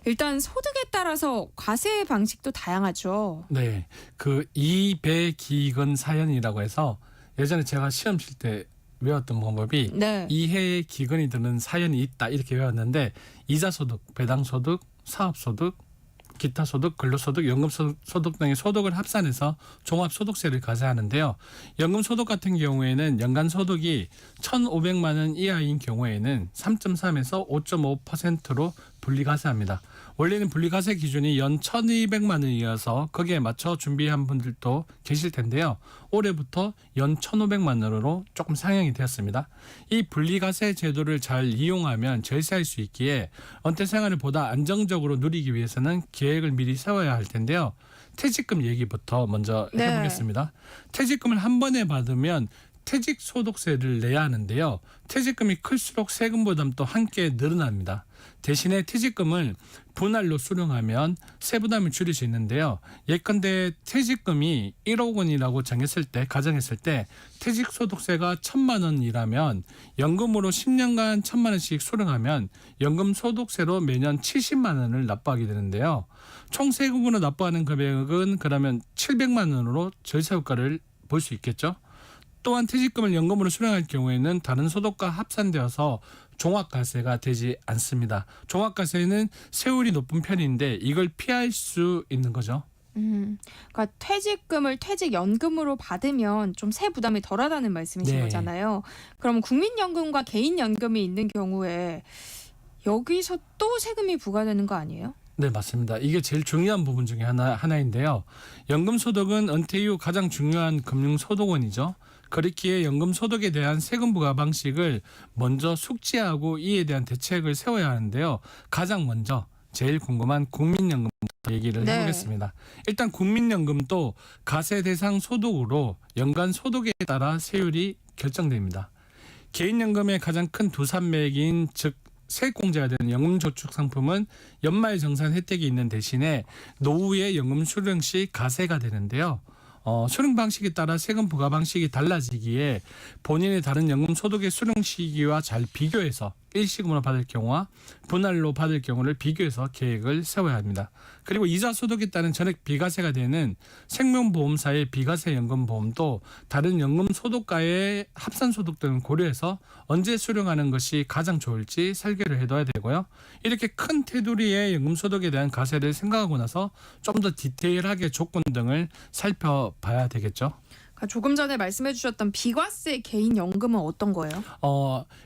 A: 일단 소득에 따라서 과세 방식도 다양하죠.
M: 네, 그 이배기근 사연이라고 해서 예전에 제가 시험 칠 때 외웠던 방법이
A: 네.
M: 이해의 기근이 드는 사연이 있다 이렇게 외웠는데 이자소득, 배당소득, 사업소득, 기타소득, 근로소득, 연금소득 등의 소득을 합산해서 종합소득세를 과세하는데요. 연금소득 같은 경우에는 연간 소득이 1,500만 원 이하인 경우에는 3.3에서 5.5%로 분리과세합니다. 원래는 분리과세 기준이 연 1,200만 원이어서 거기에 맞춰 준비한 분들도 계실 텐데요. 올해부터 연 1,500만 원으로 조금 상향이 되었습니다. 이 분리과세 제도를 잘 이용하면 절세할 수 있기에 은퇴 생활을 보다 안정적으로 누리기 위해서는 계획을 미리 세워야 할 텐데요. 퇴직금 얘기부터 먼저 해보겠습니다. 퇴직금을 한 번에 받으면 퇴직소득세를 내야 하는데요. 퇴직금이 클수록 세금 부담도 함께 늘어납니다. 대신에 퇴직금을 분할로 수령하면 세부담을 줄일 수 있는데요. 예컨대 퇴직금이 1억 원이라고 가정했을 때 퇴직소득세가 1,000만 원이라면 연금으로 10년간 1,000만 원씩 수령하면 연금소득세로 매년 70만 원을 납부하게 되는데요. 총 세금으로 납부하는 금액은 그러면 700만 원으로 절세 효과를 볼 수 있겠죠. 또한 퇴직금을 연금으로 수령할 경우에는 다른 소득과 합산되어서 종합과세가 되지 않습니다. 종합과세는 세율이 높은 편인데 이걸 피할 수 있는 거죠.
A: 그러니까 퇴직금을 퇴직연금으로 받으면 좀 세 부담이 덜하다는 말씀이신
M: 네.
A: 거잖아요. 그럼 국민연금과 개인연금이 있는 경우에 여기서 또 세금이 부과되는 거 아니에요?
M: 네, 맞습니다. 이게 제일 중요한 부분 중에 하나인데요. 연금소득은 은퇴 이후 가장 중요한 금융소득원이죠. 그렇기에 연금소득에 대한 세금 부과 방식을 먼저 숙지하고 이에 대한 대책을 세워야 하는데요. 가장 먼저 제일 궁금한 국민연금부터 얘기를 해보겠습니다. 일단 국민연금도 과세 대상 소득으로 연간 소득에 따라 세율이 결정됩니다. 개인연금의 가장 큰 두 산맥인 즉 세액공제가 되는 연금저축 상품은 연말정산 혜택이 있는 대신에 노후에 연금 수령 시 과세가 되는데요. 수령 방식에 따라 세금 부과 방식이 달라지기에 본인의 다른 연금 소득의 수령 시기와 잘 비교해서 일시금으로 받을 경우와 분할로 받을 경우를 비교해서 계획을 세워야 합니다. 그리고 이자 소득에 따른 전액 비과세가 되는 생명보험사의 비과세 연금보험도 다른 연금 소득과의 합산 소득 등을 고려해서 언제 수령하는 것이 가장 좋을지 설계를 해둬야 되고요. 이렇게 큰 테두리의 연금 소득에 대한 과세를 생각하고 나서 좀 더 디테일하게 조건 등을 살펴봐야 되겠죠.
A: 조금 전에 말씀해 주셨던 비과세 개인 연금은 어떤 거예요?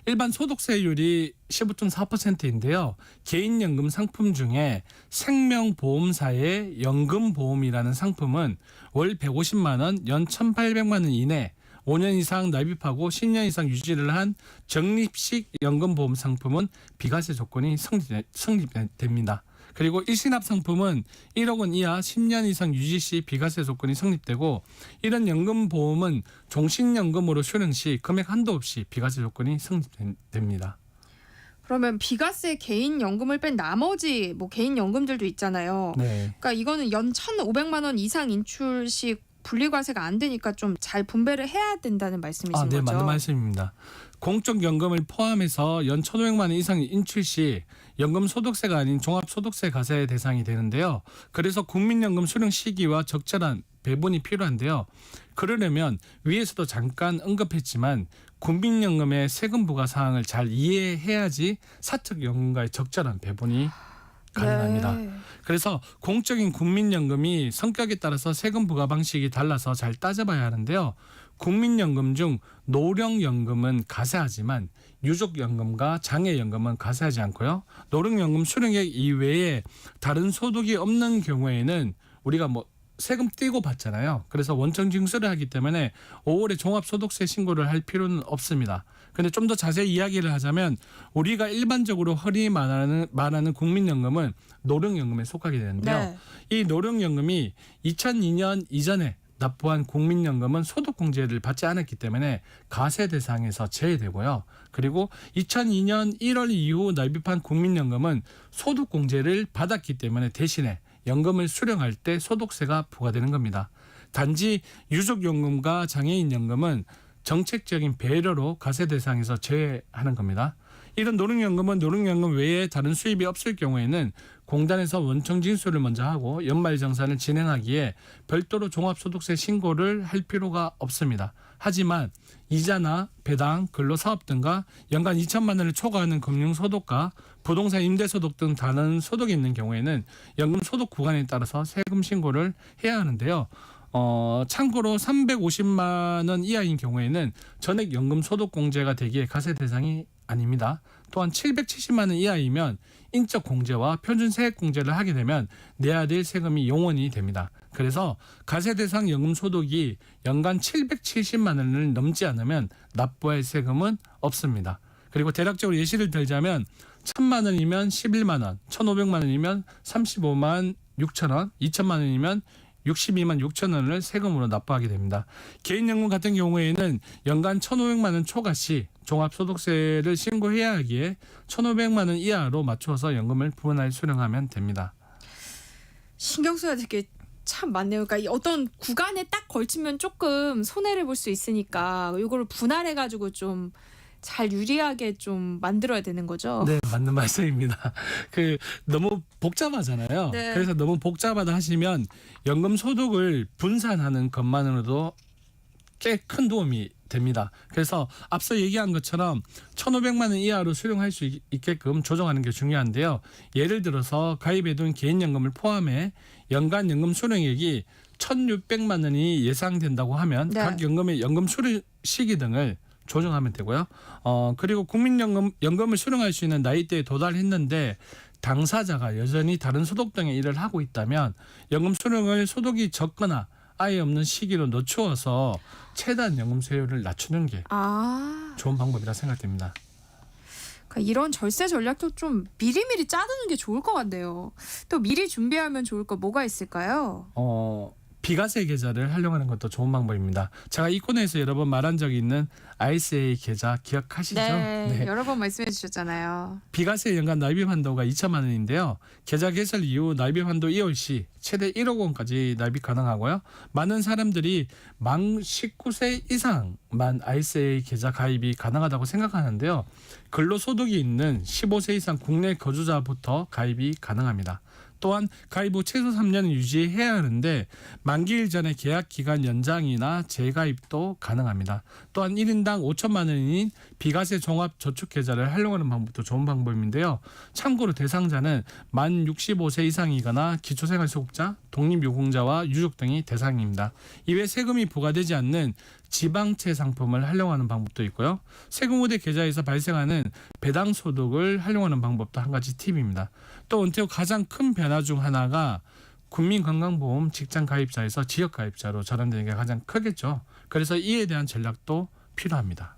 M: 일반 소득세율이 15.4%인데요. 개인연금 상품 중에 생명보험사의 연금보험이라는 상품은 월 150만 원, 연 1,800만 원 이내 5년 이상 납입하고 10년 이상 유지를 한 적립식 연금보험 상품은 비과세 조건이 성립됩니다. 그리고 일시납 상품은 1억 원 이하 10년 이상 유지 시 비과세 조건이 성립되고 이런 연금보험은 종신연금으로 수령 시 금액 한도 없이 비과세 조건이 성립됩니다.
A: 그러면 비과세 개인 연금을 뺀 나머지 뭐 개인 연금들도 있잖아요.
M: 네.
A: 그러니까 이거는 연 1,500만 원 이상 인출 시 분리과세가 안 되니까 좀 잘 분배를 해야 된다는 말씀이신
M: 네,
A: 거죠?
M: 맞는 말씀입니다. 공적연금을 포함해서 연 1,500만 원 이상 인출 시 연금 소득세가 아닌 종합소득세 과세 대상이 되는데요. 그래서 국민연금 수령 시기와 적절한 배분이 필요한데요. 그러려면 위에서도 잠깐 언급했지만 국민연금의 세금 부과 사항을 잘 이해해야지 사특연금과의 적절한 배분이 가능합니다.
A: 네.
M: 그래서 공적인 국민연금이 성격에 따라서 세금 부과 방식이 달라서 잘 따져봐야 하는데요. 국민연금 중 노령연금은 과세하지만 유족연금과 장애연금은 과세하지 않고요. 노령연금 수령액 이외에 다른 소득이 없는 경우에는 우리가 뭐 세금 떼고 받잖아요. 그래서 원천 징수를 하기 때문에 5월에 종합소득세 신고를 할 필요는 없습니다. 근데 좀 더 자세히 이야기를 하자면 우리가 일반적으로 흔히 말하는 국민연금은 노령연금에 속하게 되는데요.
A: 네.
M: 이 노령연금이 2002년 이전에 납부한 국민연금은 소득공제를 받지 않았기 때문에 과세 대상에서 제외되고요. 그리고 2002년 1월 이후 납입한 국민연금은 소득공제를 받았기 때문에 대신에 연금을 수령할 때 소득세가 부과되는 겁니다. 단지 유족연금과 장애인연금은 정책적인 배려로 과세 대상에서 제외하는 겁니다. 이런 노령연금은 노령연금 외에 다른 수입이 없을 경우에는 공단에서 원청 징수를 먼저 하고 연말정산을 진행하기에 별도로 종합소득세 신고를 할 필요가 없습니다. 하지만 이자나 배당, 근로사업 등과 연간 2천만 원을 초과하는 금융소득과 부동산 임대소득 등 다른 소득이 있는 경우에는 연금 소득 구간에 따라서 세금 신고를 해야 하는데요. 참고로 350만 원 이하인 경우에는 전액 연금 소득 공제가 되기에 과세 대상이 아닙니다. 또한 770만 원 이하이면 인적 공제와 표준 세액 공제를 하게 되면 내야 될 세금이 용원이 됩니다. 그래서 과세 대상 연금 소득이 연간 770만 원을 넘지 않으면 납부할 세금은 없습니다. 그리고 대략적으로 예시를 들자면 1,000만 원이면 11만 원, 1,500만 원이면 35만 6천 원, 2천만 원이면 62만 6천 원을 세금으로 납부하게 됩니다. 개인연금 같은 경우에는 연간 1,500만 원 초과 시 종합소득세를 신고해야 하기에 1,500만 원 이하로 맞춰서 연금을 분할 수령하면 됩니다.
A: 신경 써야 될 게 참 많네요. 그러니까 어떤 구간에 딱 걸치면 조금 손해를 볼 수 있으니까 이거를 분할해가지고 좀 잘 유리하게 좀 만들어야 되는 거죠.
M: 네, 맞는 말씀입니다. 너무 복잡하잖아요.
A: 네.
M: 그래서 너무 복잡하다 하시면 연금 소득을 분산하는 것만으로도 꽤 큰 도움이 됩니다. 그래서 앞서 얘기한 것처럼 1,500만 원 이하로 수령할 수 있게끔 조정하는 게 중요한데요. 예를 들어서 가입해둔 개인연금을 포함해 연간 연금 수령액이 1,600만 원이 예상된다고 하면
A: 네.
M: 각 연금의 연금 수령 시기 등을 조정하면 되고요. 그리고 국민연금을 수령할 수 있는 나이대에 도달했는데 당사자가 여전히 다른 소득 등의 일을 하고 있다면 연금 수령을 소득이 적거나 아예 없는 시기로 늦추어서 최단 연금 세율을 낮추는 게 좋은 방법이라 생각됩니다.
A: 그러니까 이런 절세 전략도 좀 미리미리 짜두는 게 좋을 것 같네요. 또 미리 준비하면 좋을 거 뭐가 있을까요?
M: 비과세 계좌를 활용하는 것도 좋은 방법입니다. 제가 이 코너에서 여러 번 말한 적이 있는 ICA 계좌 기억하시죠?
A: 네, 여러 번 말씀해 주셨잖아요.
M: 비과세 연간 납입 한도가 2천만 원인데요. 계좌 개설 이후 납입 한도 2월 시 최대 1억 원까지 납입 가능하고요. 많은 사람들이 만 19세 이상만 ICA 계좌 가입이 가능하다고 생각하는데요. 근로소득이 있는 15세 이상 국내 거주자부터 가입이 가능합니다. 또한 가입 후 최소 3년은 유지해야 하는데 만기일 전에 계약 기간 연장이나 재가입도 가능합니다. 또한 1인당 5천만 원인 비과세 종합저축계좌를 활용하는 방법도 좋은 방법인데요. 참고로 대상자는 만 65세 이상이거나 기초생활수급자, 독립유공자와 유족 등이 대상입니다. 이외 세금이 부과되지 않는 지방채 상품을 활용하는 방법도 있고요. 세금 우대 계좌에서 발생하는 배당 소득을 활용하는 방법도 한 가지 팁입니다. 또 은퇴 후 가장 큰 변화 중 하나가 국민건강보험 직장 가입자에서 지역 가입자로 전환되는 게 가장 크겠죠. 그래서 이에 대한 전략도 필요합니다.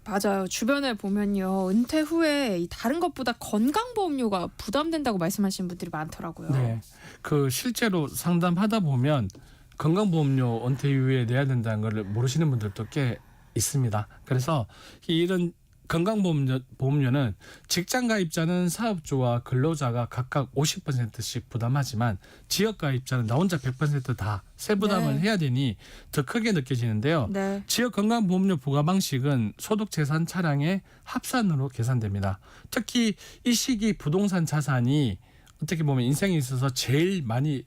A: 맞아요. 주변에 보면요. 은퇴 후에 이 다른 것보다 건강보험료가 부담된다고 말씀하시는 분들이 많더라고요.
M: 네, 그 실제로 상담하다 보면 건강보험료 은퇴 이후에 내야 된다는 걸 모르시는 분들도 꽤 있습니다. 그래서 이런 건강보험료는 직장가입자는 사업주와 근로자가 각각 50%씩 부담하지만 지역가입자는 나 혼자 100% 다 세부담을 해야 되니 더 크게 느껴지는데요.
A: 네.
M: 지역건강보험료 부과 방식은 소득재산 차량의 합산으로 계산됩니다. 특히 이 시기 부동산 자산이 어떻게 보면 인생에 있어서 제일 많이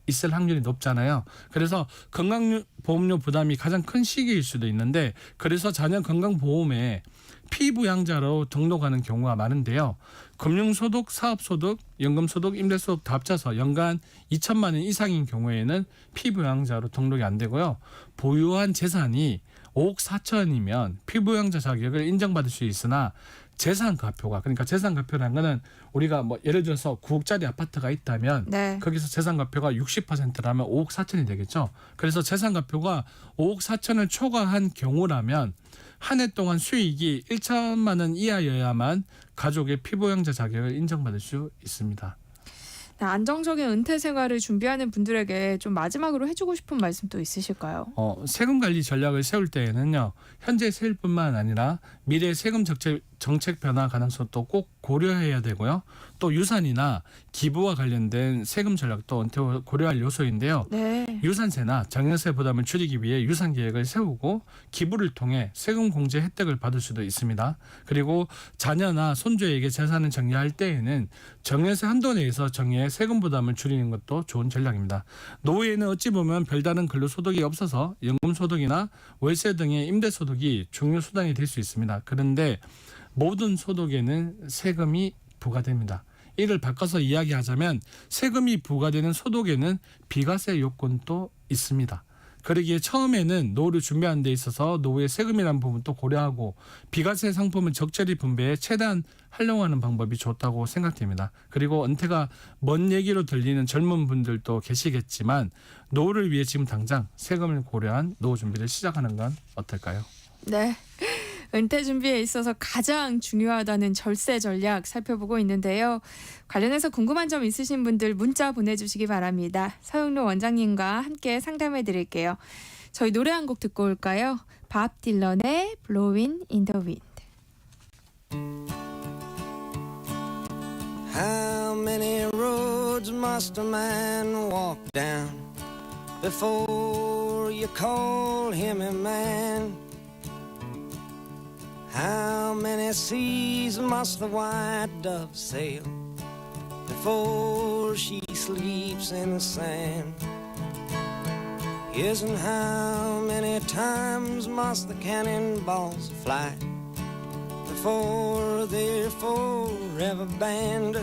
M: 있을 확률이 높잖아요. 그래서 건강보험료 부담이 가장 큰 시기일 수도 있는데 그래서 자녀 건강보험에 피부양자로 등록하는 경우가 많은데요. 금융소득, 사업소득, 연금소득, 임대소득 다 합쳐서 연간 2천만 원 이상인 경우에는 피부양자로 등록이 안 되고요. 보유한 재산이 5억 4천이면 피부양자 자격을 인정받을 수 있으나 재산가표가 그러니까 재산가표라는 거는 우리가 뭐 예를 들어서 9억짜리 아파트가 있다면 거기서 재산가표가 60%라면 5억 4천이 되겠죠. 그래서 재산가표가 5억 4천을 초과한 경우라면 한 해 동안 수익이 1천만 원 이하여야만 가족의 피부양자 자격을 인정받을 수 있습니다.
A: 안정적인 은퇴 생활을 준비하는 분들에게 좀 마지막으로 해주고 싶은 말씀 또 있으실까요?
M: 세금 관리 전략을 세울 때에는요. 현재 세율뿐만 아니라 미래 세금 정책 변화 가능성도 꼭 고려해야 되고요. 또 유산이나 기부와 관련된 세금 전략도 은퇴 후 고려할 요소인데요. 유산세나 장려세 부담을 줄이기 위해 유산 계획을 세우고 기부를 통해 세금 공제 혜택을 받을 수도 있습니다. 그리고 자녀나 손주에게 재산을 정리할 때에는 정년세 한도 내에서 정리해 세금 부담을 줄이는 것도 좋은 전략입니다. 노후에는 어찌 보면 별다른 근로소득이 없어서 연금소득이나 월세 등의 임대소득이 중요 수단이 될 수 있습니다. 그런데 모든 소득에는 세금이 부과됩니다. 이를 바꿔서 이야기하자면 세금이 부과되는 소득에는 비과세 요건도 있습니다. 그러기에 처음에는 노후를 준비하는 데 있어서 노후의 세금이라는 부분도 고려하고 비과세 상품을 적절히 분배해 최대한 활용하는 방법이 좋다고 생각됩니다. 그리고 은퇴가 먼 얘기로 들리는 젊은 분들도 계시겠지만 노후를 위해 지금 당장 세금을 고려한 노후 준비를 시작하는 건 어떨까요?
A: 네. 은퇴 준비에 있어서 가장 중요하다는 절세 전략 살펴보고 있는데요. 관련해서 궁금한 점 있으신 분들 문자 보내주시기 바랍니다. 서영로 원장님과 함께 상담해 드릴게요. 저희 노래 한 곡 듣고 올까요? 밥 딜런의 Blowing in the Wind.
N: How many roads must a man walk down before you call him a man? How many seas must the white dove sail before she sleeps in the sand? Yes, and how many times must the cannonballs fly before they're forever banned?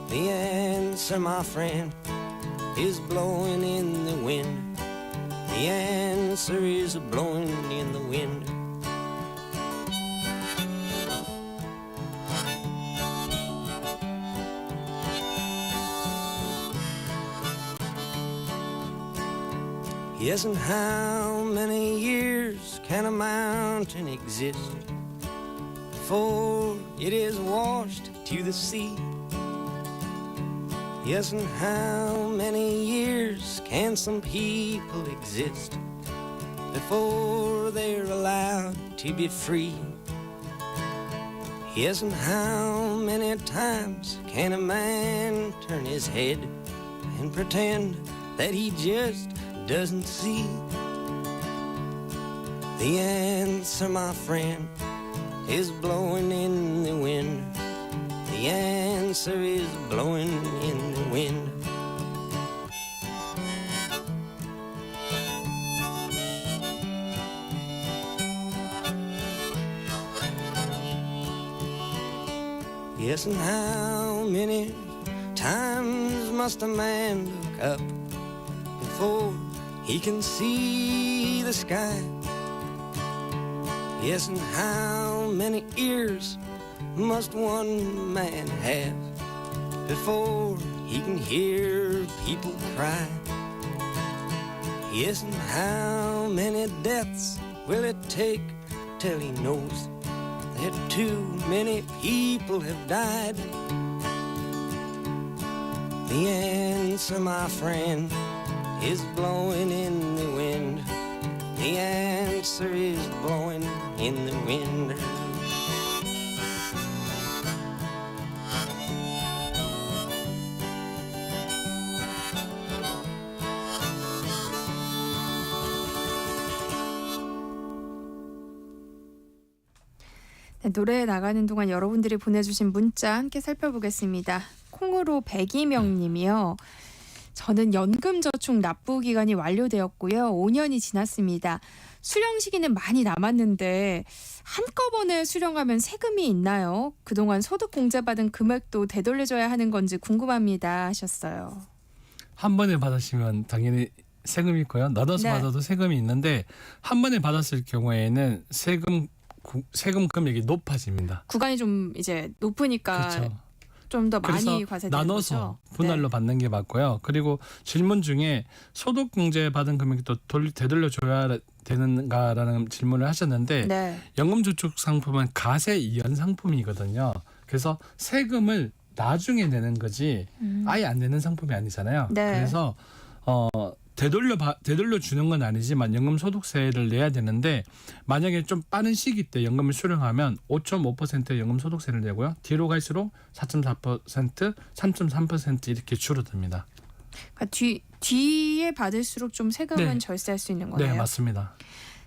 N: The answer, my friend, is blowing in the wind. The answer is blowing in the wind. Yes, and how many years can a mountain exist before it is washed to the sea? Yes, and how many years can some people exist before they're allowed to be free? Yes, and how many times can a man turn his head and pretend that he just doesn't see? The answer, my friend, is blowing in the wind. The answer is blowing in the wind. Yes, and how many times must a man look up before he can see the sky? Yes, and how many ears must one man have before he can hear people cry? Yes, and how many deaths will it take till he knows that too many people have died? The answer, my friend, is blowing in the wind. The answer is blowing in the wind.
A: 네, 노래 나가는 동안 여러분들이 보내주신 문자 함께 살펴보겠습니다. 콩으로 백이명님이요. 저는 연금저축 납부 기간이 완료되었고요. 5년이 지났습니다. 수령 시기는 많이 남았는데 한꺼번에 수령하면 세금이 있나요? 그동안 소득 공제받은 금액도 되돌려줘야 하는 건지 궁금합니다 하셨어요.
M: 한 번에 받으시면 당연히 세금이 있고요. 나눠서
A: 네.
M: 받아도 세금이 있는데 한 번에 받았을 경우에는 세금 금액이 높아집니다.
A: 구간이 좀 이제 높으니까
M: 그렇죠.
A: 좀 더 많이
M: 그래서
A: 과세되는
M: 나눠서
A: 거죠?
M: 분할로 받는 게 맞고요. 그리고 질문 중에 소득공제 받은 금액이 또 되돌려줘야 되는가라는 질문을 하셨는데
A: 네.
M: 연금저축 상품은 가세 이연 상품이거든요. 그래서 세금을 나중에 내는 거지 아예 안 내는 상품이 아니잖아요.
A: 네.
M: 그래서 되돌려 주는 건 아니지만 연금소득세를 내야 되는데 만약에 좀 빠른 시기 때 연금을 수령하면 5.5%의 연금소득세를 내고요. 뒤로 갈수록 4.4%, 3.3% 이렇게 줄어듭니다.
A: 그러니까 뒤에 받을수록 좀 세금은
M: 네.
A: 절세할 수 있는 거네요.
M: 네, 맞습니다.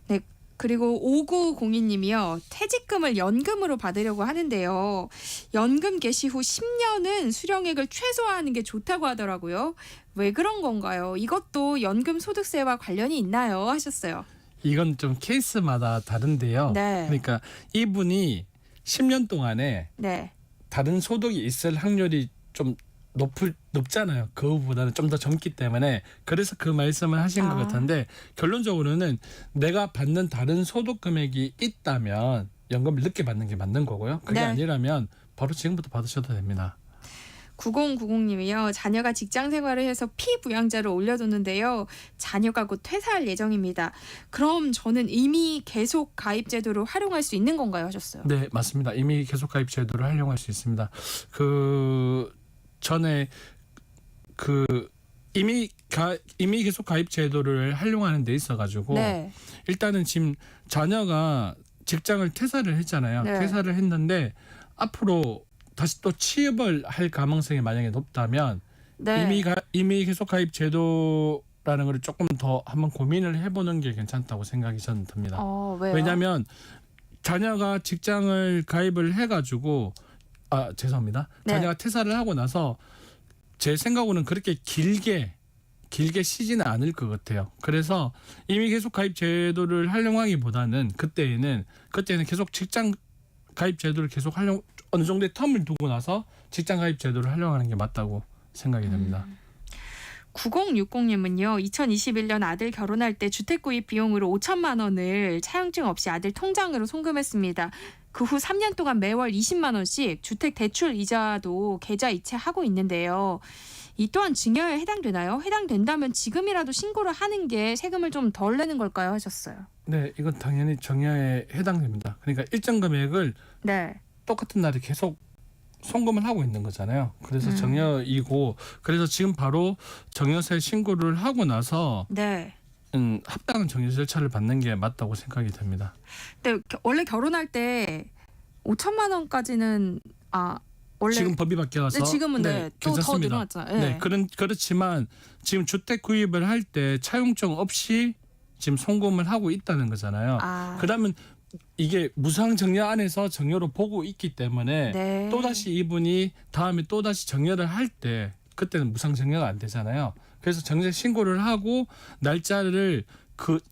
A: 네. 그리고 5902님이요. 퇴직금을 연금으로 받으려고 하는데요. 연금 개시 후 10년은 수령액을 최소화하는 게 좋다고 하더라고요. 왜 그런 건가요? 이것도 연금 소득세와 관련이 있나요? 하셨어요.
M: 이건 좀 케이스마다 다른데요.
A: 네.
M: 그러니까 이분이 10년 동안에
A: 네.
M: 다른 소득이 있을 확률이 좀 높잖아요. 그거보다는 좀 더 젊기 때문에 그래서 그 말씀을 하신 것 같은데 결론적으로는 내가 받는 다른 소득 금액이 있다면 연금을 늦게 받는 게 맞는 거고요. 그게
A: 네.
M: 아니라면 바로 지금부터 받으셔도 됩니다.
A: 9090님이요. 자녀가 직장 생활을 해서 피부양자를 올려뒀는데요. 자녀가 곧 퇴사할 예정입니다. 그럼 저는 이미 계속 가입 제도를 활용할 수 있는 건가요? 하셨어요.
M: 네, 맞습니다. 이미 계속 가입 제도를 활용할 수 있습니다. 전에 이미 계속 가입 제도를 활용하는 데 있어가지고
A: 네.
M: 일단은 지금 자녀가 직장을 퇴사를 했잖아요.
A: 네.
M: 퇴사를 했는데 앞으로 다시 또 취업을 할 가능성이 만약에 높다면
A: 네.
M: 이미 계속 가입 제도라는 걸 조금 더 한번 고민을 해보는 게 괜찮다고 생각이 저는 듭니다.
A: 왜요?
M: 왜냐하면 자녀가 직장을 가입을 해가지고 죄송합니다.
A: 네.
M: 자녀가 퇴사를 하고 나서 제 생각으로는 그렇게 길게 쉬지는 않을 것 같아요. 그래서 이미 계속 가입 제도를 활용하기보다는 그때는 계속 직장 가입 제도를 계속 어느 정도의 텀을 두고 나서 직장 가입 제도를 활용하는 게 맞다고 생각이 됩니다.
A: 9060님은요. 2021년 아들 결혼할 때 주택 구입 비용으로 5천만 원을 차용증 없이 아들 통장으로 송금했습니다. 그 후 3년 동안 매월 20만 원씩 주택 대출 이자도 계좌 이체하고 있는데요. 이 또한 증여에 해당되나요? 해당된다면 지금이라도 신고를 하는 게 세금을 좀 덜 내는 걸까요? 하셨어요.
M: 네, 이건 당연히 증여에 해당됩니다. 그러니까 일정 금액을
A: 네.
M: 똑같은 날에 계속 송금을 하고 있는 거잖아요. 그래서 정여이고 그래서 지금 바로 정여세 신고를 하고 나서
A: 네.
M: 합당한 정여 절차를 받는 게 맞다고 생각이 됩니다.
A: 근데 원래 결혼할 때 5천만 원까지는 원래
M: 지금 법이 바뀌어서
A: 네, 지금은 또 더
M: 괜찮습니다.
A: 늘어났잖아요.
M: 네, 그렇지만 지금 주택 구입을 할 때 차용증 없이 지금 송금을 하고 있다는 거잖아요. 그러면 이게 무상 정여 안에서 정여로 보고 있기 때문에
A: 네.
M: 또다시 이분이 다음에 또다시 정여를 할 때 그때는 무상 정여가 안 되잖아요. 그래서 정책 신고를 하고 날짜를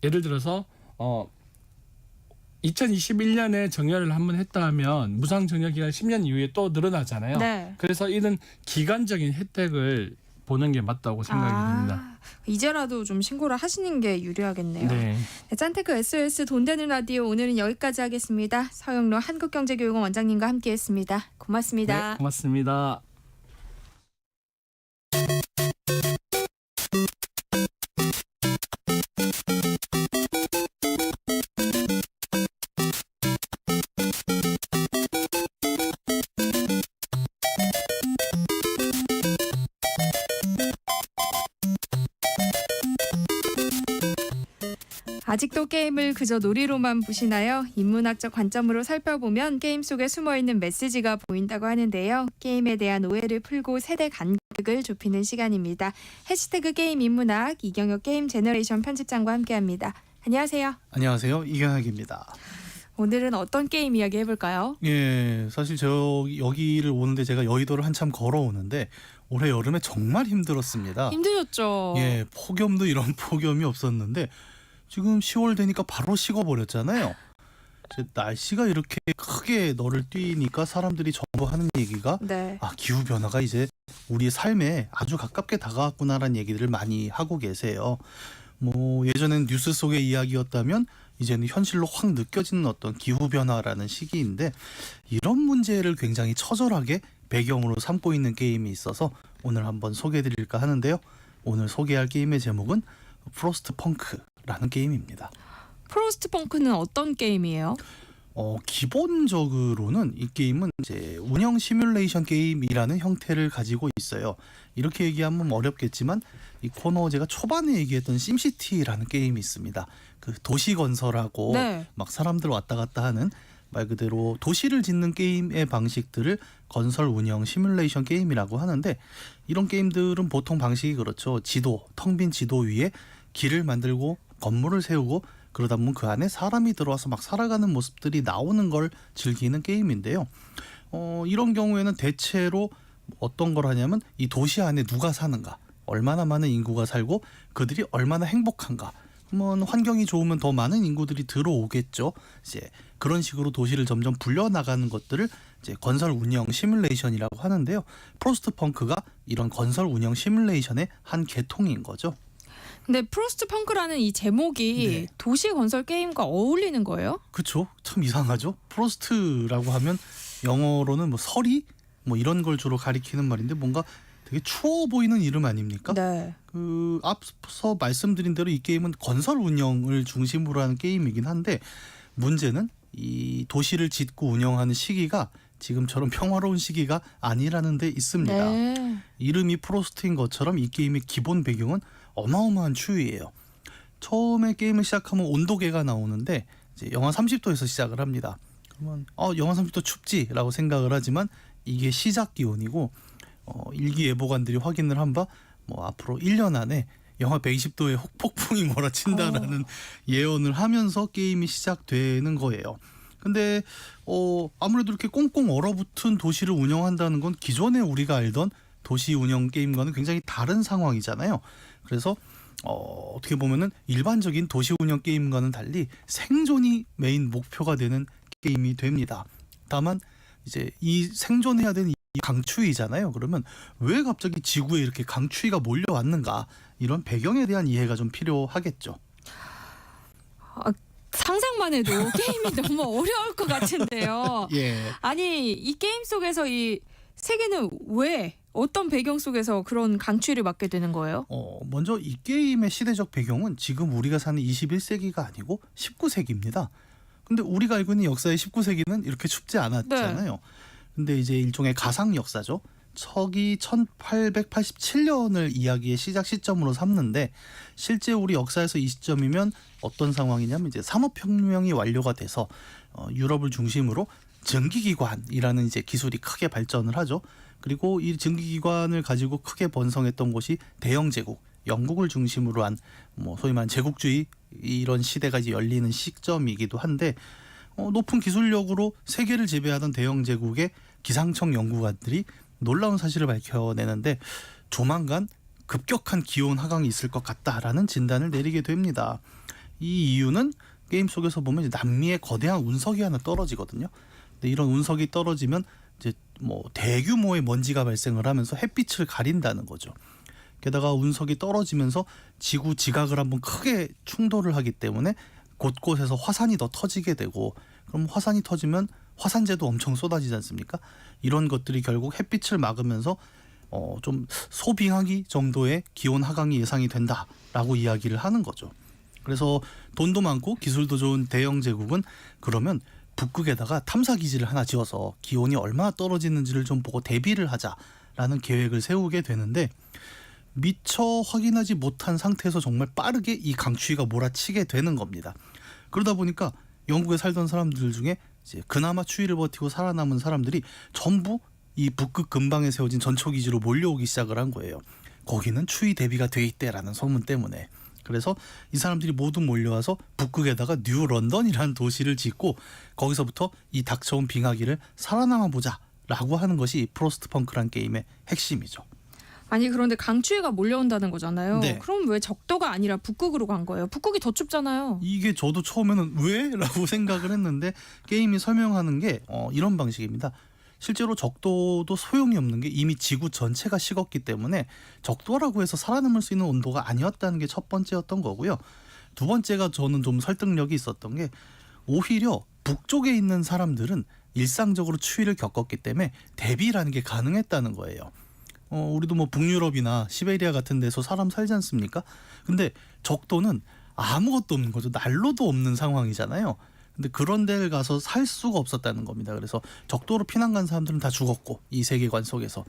M: 예를 들어서 2021년에 정여를 한번 했다 하면 무상 정여 기간 10년 이후에 또 늘어나잖아요.
A: 네.
M: 그래서 이런 기간적인 혜택을 보는 게 맞다고 생각이 됩니다.
A: 이제라도 좀 신고를 하시는 게 유리하겠네요.
M: 네.
A: 네, 짠테크 SOS 돈 되는 라디오 오늘은 여기까지 하겠습니다. 서영로 한국경제교육원 원장님과 함께했습니다. 고맙습니다.
M: 네, 고맙습니다.
A: 아직도 게임을 그저 놀이로만 보시나요? 인문학적 관점으로 살펴보면 게임 속에 숨어있는 메시지가 보인다고 하는데요. 게임에 대한 오해를 풀고 세대 간극을 좁히는 시간입니다. 해시태그 게임 인문학 이경혁 게임 제너레이션 편집장과 함께합니다. 안녕하세요.
O: 안녕하세요. 이경혁입니다.
A: 오늘은 어떤 게임 이야기 해볼까요?
O: 예, 사실 저 여기를 오는데 제가 여의도를 한참 걸어오는데 올해 여름에 정말 힘들었습니다.
A: 힘드셨죠?
O: 예, 폭염도 이런 폭염이 없었는데 지금 10월 되니까 바로 식어버렸잖아요. 날씨가 이렇게 크게 너를 뛰니까 사람들이 전부 하는 얘기가
A: 네.
O: 기후 변화가 이제 우리의 삶에 아주 가깝게 다가왔구나라는 얘기들을 많이 하고 계세요. 뭐 예전엔 뉴스 속의 이야기였다면 이제는 현실로 확 느껴지는 어떤 기후 변화라는 시기인데 이런 문제를 굉장히 처절하게 배경으로 삼고 있는 게임이 있어서 오늘 한번 소개해드릴까 하는데요. 오늘 소개할 게임의 제목은 프로스트 펑크라는 게임입니다.
A: 프로스트 펑크는 어떤 게임이에요?
O: 기본적으로는 이 게임은 이제 운영 시뮬레이션 게임이라는 형태를 가지고 있어요. 이렇게 얘기하면 어렵겠지만 이 코너 제가 초반에 얘기했던 심시티라는 게임이 있습니다. 그 도시 건설하고
A: 네.
O: 막 사람들 왔다 갔다 하는 말 그대로 도시를 짓는 게임의 방식들을 건설 운영 시뮬레이션 게임이라고 하는데 이런 게임들은 보통 방식이 그렇죠. 텅 빈 지도 위에 길을 만들고 건물을 세우고 그러다 보면 그 안에 사람이 들어와서 막 살아가는 모습들이 나오는 걸 즐기는 게임인데요. 이런 경우에는 대체로 어떤 걸 하냐면 이 도시 안에 누가 사는가, 얼마나 많은 인구가 살고 그들이 얼마나 행복한가. 그러면 환경이 좋으면 더 많은 인구들이 들어오겠죠. 이제 그런 식으로 도시를 점점 불려나가는 것들을 이제 건설 운영 시뮬레이션이라고 하는데요. 프로스트 펑크가 이런 건설 운영 시뮬레이션의 한 계통인 거죠.
A: 근데 프로스트 펑크라는 이 제목이 도시 건설 게임과 어울리는 거예요?
O: 그렇죠. 참 이상하죠. 프로스트라고 하면 영어로는 뭐 서리 뭐 이런 걸 주로 가리키는 말인데 뭔가 되게 추워 보이는 이름 아닙니까?
A: 네.
O: 그 앞서 말씀드린 대로 이 게임은 건설 운영을 중심으로 하는 게임이긴 한데 문제는 이 도시를 짓고 운영하는 시기가 지금처럼 평화로운 시기가 아니라는 데 있습니다.
A: 네.
O: 이름이 프로스트인 것처럼 이 게임의 기본 배경은 어마어마한 추위예요. 처음에 게임을 시작하면 온도계가 나오는데 이제 영하 30도에서 시작을 합니다. 그러면 영하 30도 춥지라고 생각을 하지만 이게 시작 기온이고 일기예보관들이 확인을 한 바 뭐 앞으로 1년 안에 영하 120도의 폭풍이 몰아친다라는 예언을 하면서 게임이 시작되는 거예요. 근데 아무래도 이렇게 꽁꽁 얼어붙은 도시를 운영한다는 건 기존에 우리가 알던 도시 운영 게임과는 굉장히 다른 상황이잖아요. 그래서 어떻게 보면은 일반적인 도시 운영 게임과는 달리 생존이 메인 목표가 되는 게임이 됩니다. 다만 이제 이 생존해야 되는 이 강추위잖아요. 그러면 왜 갑자기 지구에 이렇게 강추위가 몰려왔는가 이런 배경에 대한 이해가 좀 필요하겠죠.
A: 상상만 해도 게임이 너무 어려울 것 같은데요.
O: 예.
A: 아니 이 게임 속에서 이 세계는 왜 어떤 배경 속에서 그런 강추위를 맞게 되는 거예요?
O: 먼저 이 게임의 시대적 배경은 지금 우리가 사는 21세기가 아니고 19세기입니다. 근데 우리가 알고 있는 역사의 19세기는 이렇게 춥지 않았잖아요. 근데 이제 일종의 가상 역사죠. 서기 1887년을 이야기의 시작 시점으로 삼는데 실제 우리 역사에서 이 시점이면 어떤 상황이냐면 이제 산업혁명이 완료가 돼서 유럽을 중심으로 증기기관이라는 이제 기술이 크게 발전을 하죠. 그리고 이 증기기관을 가지고 크게 번성했던 곳이 대영 제국, 영국을 중심으로 한 뭐 소위 말하는 제국주의 이런 시대가 이제 열리는 시점이기도 한데 높은 기술력으로 세계를 지배하던 대영 제국의 기상청 연구관들이 놀라운 사실을 밝혀내는데 조만간 급격한 기온 하강이 있을 것 같다라는 진단을 내리게 됩니다. 이 이유는 게임 속에서 보면 이제 남미에 거대한 운석이 하나 떨어지거든요. 근데 이런 운석이 떨어지면 이제 뭐 대규모의 먼지가 발생을 하면서 햇빛을 가린다는 거죠. 게다가 운석이 떨어지면서 지구 지각을 한번 크게 충돌을 하기 때문에 곳곳에서 화산이 더 터지게 되고, 그럼 화산이 터지면 화산재도 엄청 쏟아지지 않습니까? 이런 것들이 결국 햇빛을 막으면서 좀 소빙하기 정도의 기온 하강이 예상이 된다라고 이야기를 하는 거죠. 그래서 돈도 많고 기술도 좋은 대영 제국은 그러면 북극에다가 탐사 기지를 하나 지어서 기온이 얼마나 떨어지는지를 좀 보고 대비를 하자라는 계획을 세우게 되는데, 미처 확인하지 못한 상태에서 정말 빠르게 이 강추위가 몰아치게 되는 겁니다. 그러다 보니까 영국에 살던 사람들 중에 이제 그나마 추위를 버티고 살아남은 사람들이 전부 이 북극 근방에 세워진 전초기지로 몰려오기 시작을 한 거예요. 거기는 추위 대비가 돼 있대라는 소문 때문에. 그래서 이 사람들이 모두 몰려와서 북극에다가 뉴 런던이라는 도시를 짓고 거기서부터 이 닥쳐온 빙하기를 살아남아 보자라고 하는 것이 프로스트펑크란 게임의 핵심이죠.
A: 아니 그런데 강추위가 몰려온다는 거잖아요.
O: 네.
A: 그럼 왜 적도가 아니라 북극으로 간 거예요? 북극이 더 춥잖아요.
O: 이게 저도 처음에는 왜? 라고 생각을 했는데 게임이 설명하는 게 이런 방식입니다. 실제로 적도도 소용이 없는 게 이미 지구 전체가 식었기 때문에 적도라고 해서 살아남을 수 있는 온도가 아니었다는 게 첫 번째였던 거고요. 두 번째가 저는 좀 설득력이 있었던 게 오히려 북쪽에 있는 사람들은 일상적으로 추위를 겪었기 때문에 대비라는 게 가능했다는 거예요. 우리도 뭐 북유럽이나 시베리아 같은 데서 사람 살지 않습니까? 근데 적도는 아무것도 없는 거죠. 난로도 없는 상황이잖아요. 근데 그런 데를 가서 살 수가 없었다는 겁니다. 그래서 적도로 피난 간 사람들은 다 죽었고 이 세계관 속에서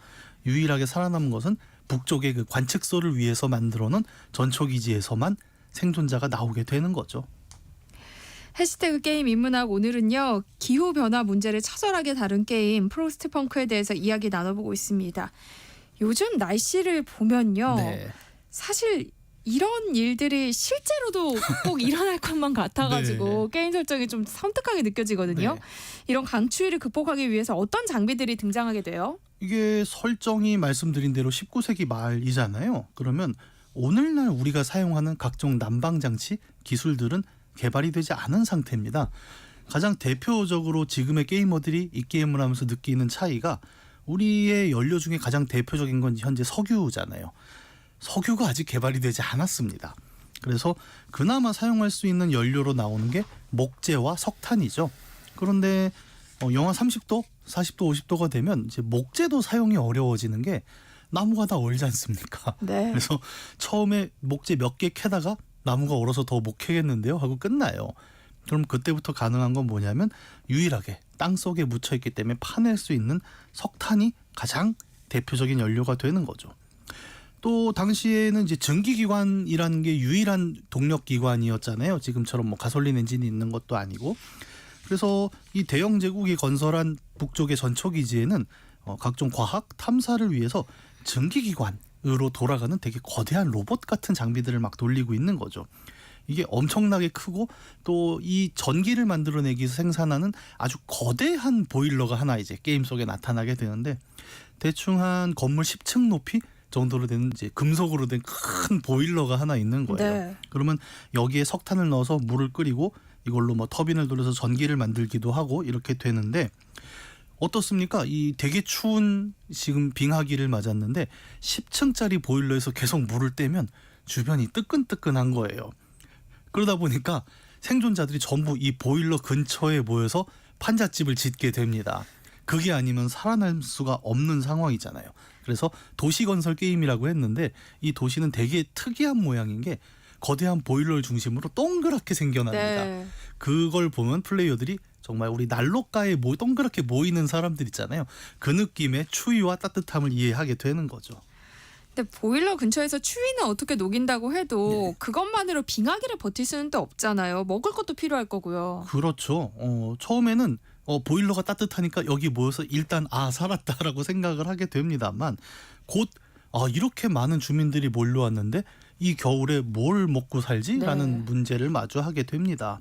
O: 유일하게 살아남은 것은 북쪽의 그 관측소를 위해서 만들어 놓은 전초기지에서만 생존자가 나오게 되는 거죠.
A: 해시태그 게임 인문학 오늘은요. 기후변화 문제를 처절하게 다룬 게임 프로스트펑크에 대해서 이야기 나눠보고 있습니다. 요즘 날씨를 보면요.
O: 네.
A: 사실 이런 일들이 실제로도 꼭 일어날 것만 같아가지고
O: 네.
A: 게임 설정이 좀 섬뜩하게 느껴지거든요.
O: 네.
A: 이런 강추위를 극복하기 위해서 어떤 장비들이 등장하게 돼요?
O: 이게 설정이 말씀드린 대로 19세기 말이잖아요. 그러면 오늘날 우리가 사용하는 각종 난방장치 기술들은 개발이 되지 않은 상태입니다. 가장 대표적으로 지금의 게이머들이 이 게임을 하면서 느끼는 차이가 우리의 연료 중에 가장 대표적인 건 현재 석유잖아요. 석유가 아직 개발이 되지 않았습니다. 그래서 그나마 사용할 수 있는 연료로 나오는 게 목재와 석탄이죠. 그런데 영하 30도, 40도, 50도가 되면 이제 목재도 사용이 어려워지는 게 나무가 다 얼지 않습니까?
A: 네.
O: 그래서 처음에 목재 몇 개 캐다가 나무가 얼어서 더 못 캐겠는데요 하고 끝나요. 그럼 그때부터 가능한 건 뭐냐면 유일하게 땅속에 묻혀있기 때문에 파낼 수 있는 석탄이 가장 대표적인 연료가 되는 거죠. 또 당시에는 이제 증기기관이라는 게 유일한 동력기관이었잖아요. 지금처럼 뭐 가솔린 엔진이 있는 것도 아니고. 그래서 이 대영 제국이 건설한 북쪽의 전초기지에는 각종 과학 탐사를 위해서 증기기관으로 돌아가는 되게 거대한 로봇 같은 장비들을 막 돌리고 있는 거죠. 이게 엄청나게 크고 또 이 전기를 만들어내기 위해서 생산하는 아주 거대한 보일러가 하나 이제 게임 속에 나타나게 되는데 대충 한 건물 10층 높이 정도로 된 이제 금속으로 된 큰 보일러가 하나 있는 거예요.
A: 네.
O: 그러면 여기에 석탄을 넣어서 물을 끓이고 이걸로 뭐 터빈을 돌려서 전기를 만들기도 하고 이렇게 되는데 어떻습니까? 이 되게 추운 지금 빙하기를 맞았는데 10층짜리 보일러에서 계속 물을 떼면 주변이 뜨끈뜨끈한 거예요. 그러다 보니까 생존자들이 전부 이 보일러 근처에 모여서 판잣집을 짓게 됩니다. 그게 아니면 살아날 수가 없는 상황이잖아요. 그래서 도시 건설 게임이라고 했는데 이 도시는 되게 특이한 모양인 게 거대한 보일러를 중심으로 동그랗게 생겨납니다.
A: 네.
O: 그걸 보면 플레이어들이 정말 우리 난로가에 동그랗게 모이는 사람들 있잖아요. 그 느낌의 추위와 따뜻함을 이해하게 되는 거죠.
A: 근데 보일러 근처에서 추위는 어떻게 녹인다고 해도 그것만으로 빙하기를 버틸 수는 또 없잖아요. 먹을 것도 필요할 거고요.
O: 그렇죠. 처음에는 보일러가 따뜻하니까 여기 모여서 일단 살았다라고 생각을 하게 됩니다만 곧 이렇게 많은 주민들이 몰려왔는데 이 겨울에 뭘 먹고 살지라는 문제를 마주하게 됩니다.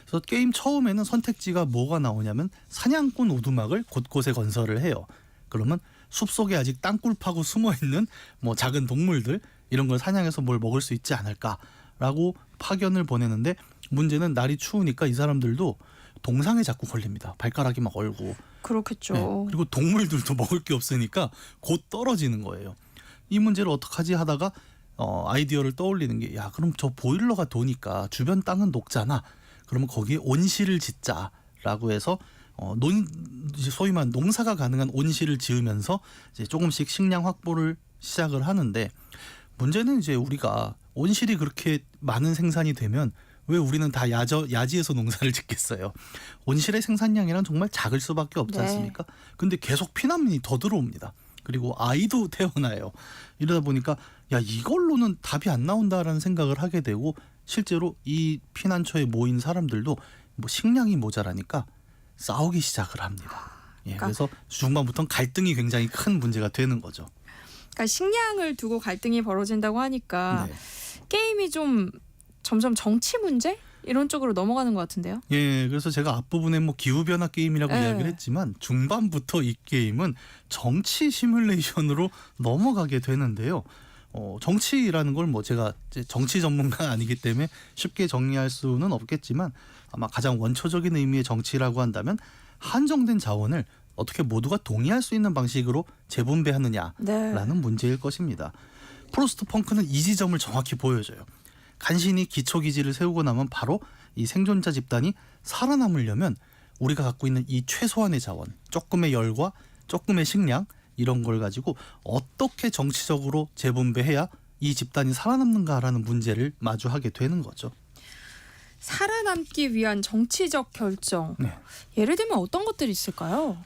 O: 그래서 게임 처음에는 선택지가 뭐가 나오냐면 사냥꾼 오두막을 곳곳에 건설을 해요. 그러면 숲속에 아직 땅굴 파고 숨어있는 뭐 작은 동물들 이런 걸 사냥해서 뭘 먹을 수 있지 않을까라고 파견을 보내는데 문제는 날이 추우니까 이 사람들도 동상에 자꾸 걸립니다. 발가락이 막 얼고.
A: 그렇겠죠.
O: 네. 그리고 동물들도 먹을 게 없으니까 곧 떨어지는 거예요. 이 문제를 어떡하지 하다가 아이디어를 떠올리는 게 그럼 저 보일러가 도니까 주변 땅은 녹잖아. 그러면 거기에 온실을 짓자라고 해서 소위 말하는 농사가 가능한 온실을 지으면서 이제 조금씩 식량 확보를 시작을 하는데 문제는 이제 우리가 온실이 그렇게 많은 생산이 되면 왜 우리는 다 야지에서 농사를 짓겠어요. 온실의 생산량이란 정말 작을 수밖에 없지 않습니까? 근데 계속 피난민이 더 들어옵니다. 그리고 아이도 태어나요. 이러다 보니까 이걸로는 답이 안 나온다라는 생각을 하게 되고 실제로 이 피난처에 모인 사람들도 뭐 식량이 모자라니까 싸우기 시작을 합니다. 그래서 중반부터는 갈등이 굉장히 큰 문제가 되는 거죠.
A: 그러니까 식량을 두고 갈등이 벌어진다고 하니까 게임이 좀 점점 정치 문제 이런 쪽으로 넘어가는 것 같은데요.
O: 그래서 제가 앞부분에 뭐 기후변화 게임이라고 이야기를 했지만 중반부터 이 게임은 정치 시뮬레이션으로 넘어가게 되는데요. 정치라는 걸 뭐 제가 정치 전문가는 아니기 때문에 쉽게 정리할 수는 없겠지만 아마 가장 원초적인 의미의 정치라고 한다면 한정된 자원을 어떻게 모두가 동의할 수 있는 방식으로 재분배하느냐라는 문제일 것입니다. 프로스트 펑크는 이 지점을 정확히 보여줘요. 간신히 기초기지를 세우고 나면 바로 이 생존자 집단이 살아남으려면 우리가 갖고 있는 이 최소한의 자원, 조금의 열과 조금의 식량 이런 걸 가지고 어떻게 정치적으로 재분배해야 이 집단이 살아남는가라는 문제를 마주하게 되는 거죠.
A: 살아남기 위한 정치적 결정. 예를 들면 어떤 것들이 있을까요?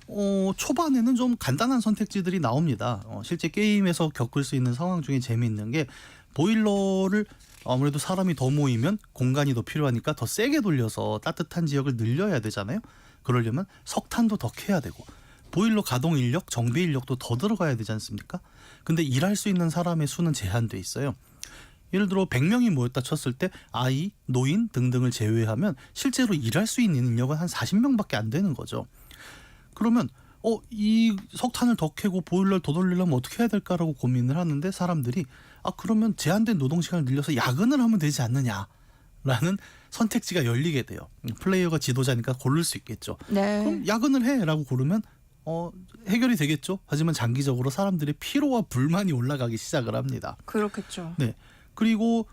O: 초반에는 좀 간단한 선택지들이 나옵니다. 실제 게임에서 겪을 수 있는 상황 중에 재미있는 게 보일러를 아무래도 사람이 더 모이면 공간이 더 필요하니까 더 세게 돌려서 따뜻한 지역을 늘려야 되잖아요. 그러려면 석탄도 더 캐야 되고 보일러 가동 인력, 정비 인력도 더 들어가야 되지 않습니까? 근데 일할 수 있는 사람의 수는 제한돼 있어요. 예를 들어 100명이 모였다 쳤을 때 아이, 노인 등등을 제외하면 실제로 일할 수 있는 인력은 한 40명밖에 안 되는 거죠. 그러면 이 석탄을 더 캐고 보일러를 더 돌리려면 어떻게 해야 될까라고 고민을 하는데 사람들이 그러면 제한된 노동시간을 늘려서 야근을 하면 되지 않느냐라는 선택지가 열리게 돼요. 플레이어가 지도자니까 고를 수 있겠죠. 그럼 야근을 해라고 고르면 해결이 되겠죠. 하지만 장기적으로 사람들의 피로와 불만이 올라가기 시작을 합니다.
A: 그렇겠죠.
O: 그리고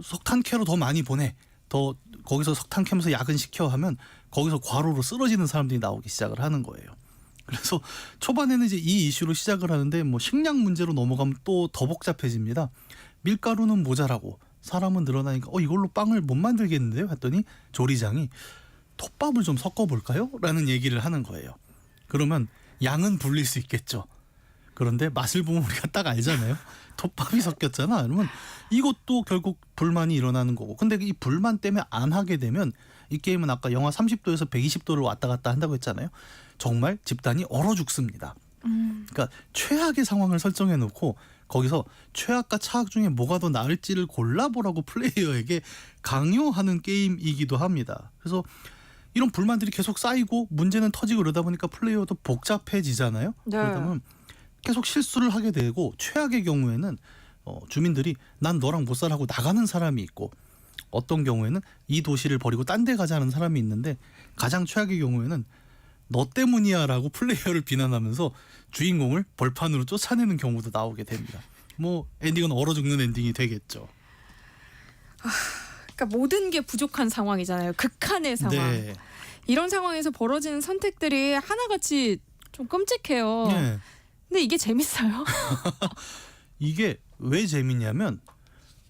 O: 석탄 캐로 더 많이 보내. 더 거기서 석탄 캐면서 야근시켜 하면 거기서 과로로 쓰러지는 사람들이 나오기 시작을 하는 거예요. 그래서 초반에는 이제 이 이슈로 시작을 하는데 뭐 식량 문제로 넘어가면 또 더 복잡해집니다. 밀가루는 모자라고 사람은 늘어나니까 이걸로 빵을 못 만들겠는데요? 했더니 조리장이 톱밥을 좀 섞어볼까요? 라는 얘기를 하는 거예요. 그러면 양은 불릴 수 있겠죠. 그런데 맛을 보면 우리가 딱 알잖아요. 톱밥이 섞였잖아. 그러면 이것도 결국 불만이 일어나는 거고. 근데 이 불만 때문에 안 하게 되면 이 게임은 아까 영하 30도에서 120도를 왔다 갔다 한다고 했잖아요. 정말 집단이 얼어 죽습니다. 그러니까 최악의 상황을 설정해 놓고 거기서 최악과 차악 중에 뭐가 더 나을지를 골라보라고 플레이어에게 강요하는 게임이기도 합니다. 그래서 이런 불만들이 계속 쌓이고 문제는 터지고 그러다 보니까 플레이어도 복잡해지잖아요. 그러다 보면 계속 실수를 하게 되고 최악의 경우에는 주민들이 난 너랑 못 살아하고 나가는 사람이 있고 어떤 경우에는 이 도시를 버리고 딴 데 가자는 사람이 있는데 가장 최악의 경우에는 너 때문이야 라고 플레이어를 비난하면서 주인공을 벌판으로 쫓아내는 경우도 나오게 됩니다. 뭐 엔딩은 얼어 죽는 엔딩이 되겠죠.
A: 그러니까 모든 게 부족한 상황이잖아요. 극한의 상황. 이런 상황에서 벌어지는 선택들이 하나같이 좀 끔찍해요. 근데 이게 재밌어요.
O: 이게 왜 재밌냐면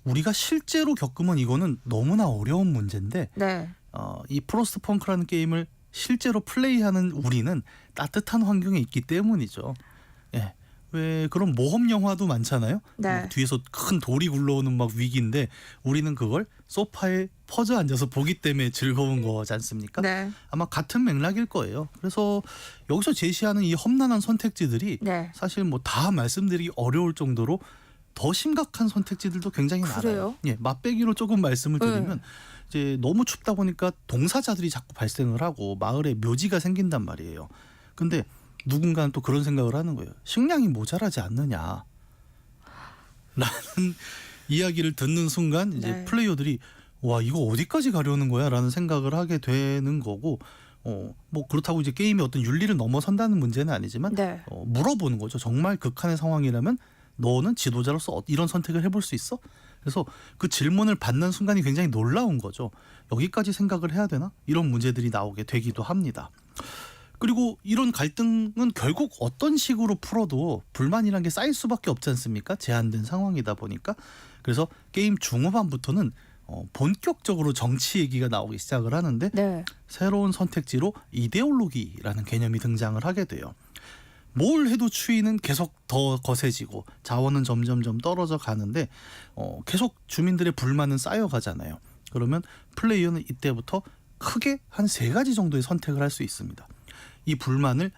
O: 우리가 실제로 겪으면 이거는 너무나 어려운 문제인데
A: 네.
O: 이 프로스트 펑크라는 게임을 실제로 플레이하는 우리는 따뜻한 환경에 있기 때문이죠. 예. 왜 그런 모험 영화도 많잖아요.
A: 네.
O: 막 뒤에서 큰 돌이 굴러오는 막 위기인데 우리는 그걸 소파에 퍼져 앉아서 보기 때문에 즐거운 거지 않습니까?
A: 네.
O: 아마 같은 맥락일 거예요. 그래서 여기서 제시하는 이 험난한 선택지들이
A: 네.
O: 사실 뭐 다 말씀드리기 어려울 정도로 더 심각한 선택지들도 굉장히 많아요.
A: 그래요?
O: 예, 맛배기로 조금 말씀을 드리면 이제 너무 춥다 보니까 동사자들이 자꾸 발생을 하고 마을에 묘지가 생긴단 말이에요. 근데 누군가는 또 그런 생각을 하는 거예요. 식량이 모자라지 않느냐 라는 이야기를 듣는 순간 이제
A: 네.
O: 플레이어들이 와 이거 어디까지 가려는 거야 라는 생각을 하게 되는 거고 뭐 그렇다고 이제 게임이 어떤 윤리를 넘어선다는 문제는 아니지만
A: 네.
O: 물어보는 거죠. 정말 극한의 상황이라면 너는 지도자로서 이런 선택을 해볼 수 있어? 그래서 그 질문을 받는 순간이 굉장히 놀라운 거죠. 여기까지 생각을 해야 되나? 이런 문제들이 나오게 되기도 합니다. 그리고 이런 갈등은 결국 어떤 식으로 풀어도 불만이란 게 쌓일 수밖에 없지 않습니까? 제한된 상황이다 보니까. 그래서 게임 중후반부터는 본격적으로 정치 얘기가 나오기 시작을 하는데
A: 네.
O: 새로운 선택지로 이데올로기라는 개념이 등장을 하게 돼요. 뭘 해도 추위는 계속 더 거세지고 자원은 점점점 떨어져 가는데 계속 주민들의 불만은 쌓여가잖아요. 그러면 플레이어는 이때부터 크게 한 3가지 정도의 선택을 할 수 있습니다. 이 불만을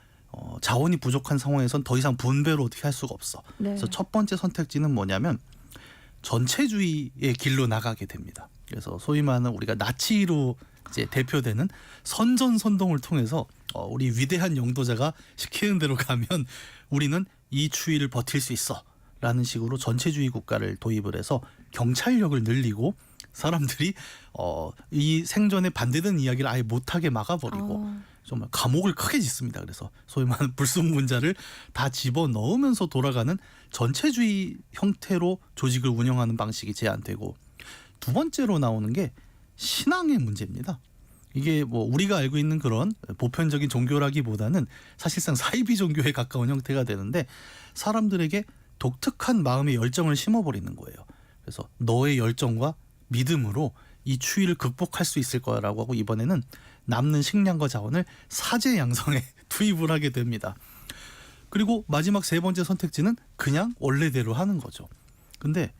O: 자원이 부족한 상황에선 더 이상 분배로 어떻게 할 수가 없어.
A: 네.
O: 그래서 첫 번째 선택지는 뭐냐면 전체주의의 길로 나가게 됩니다. 그래서 소위 말하는 우리가 나치로 이제 대표되는 선전선동을 통해서 우리 위대한 영도자가 시키는 대로 가면 우리는 이 추위를 버틸 수 있어라는 식으로 전체주의 국가를 도입을 해서 경찰력을 늘리고 사람들이 이 생존에 반대되는 이야기를 아예 못하게 막아버리고 정말 감옥을 크게 짓습니다. 그래서 소위 말하는 불순문자를 다 집어넣으면서 돌아가는 전체주의 형태로 조직을 운영하는 방식이 제안되고 두 번째로 나오는 게 신앙의 문제입니다. 이게 뭐 우리가 알고 있는 그런 보편적인 종교라기보다는 사실상 사이비 종교에 가까운 형태가 되는데 사람들에게 독특한 마음의 열정을 심어버리는 거예요. 그래서 너의 열정과 믿음으로 이 추위를 극복할 수 있을 거라고 하고 이번에는 남는 식량과 자원을 사제 양성에 투입을 하게 됩니다. 그리고 마지막 3번째 선택지는 그냥 원래대로 하는 거죠. 근데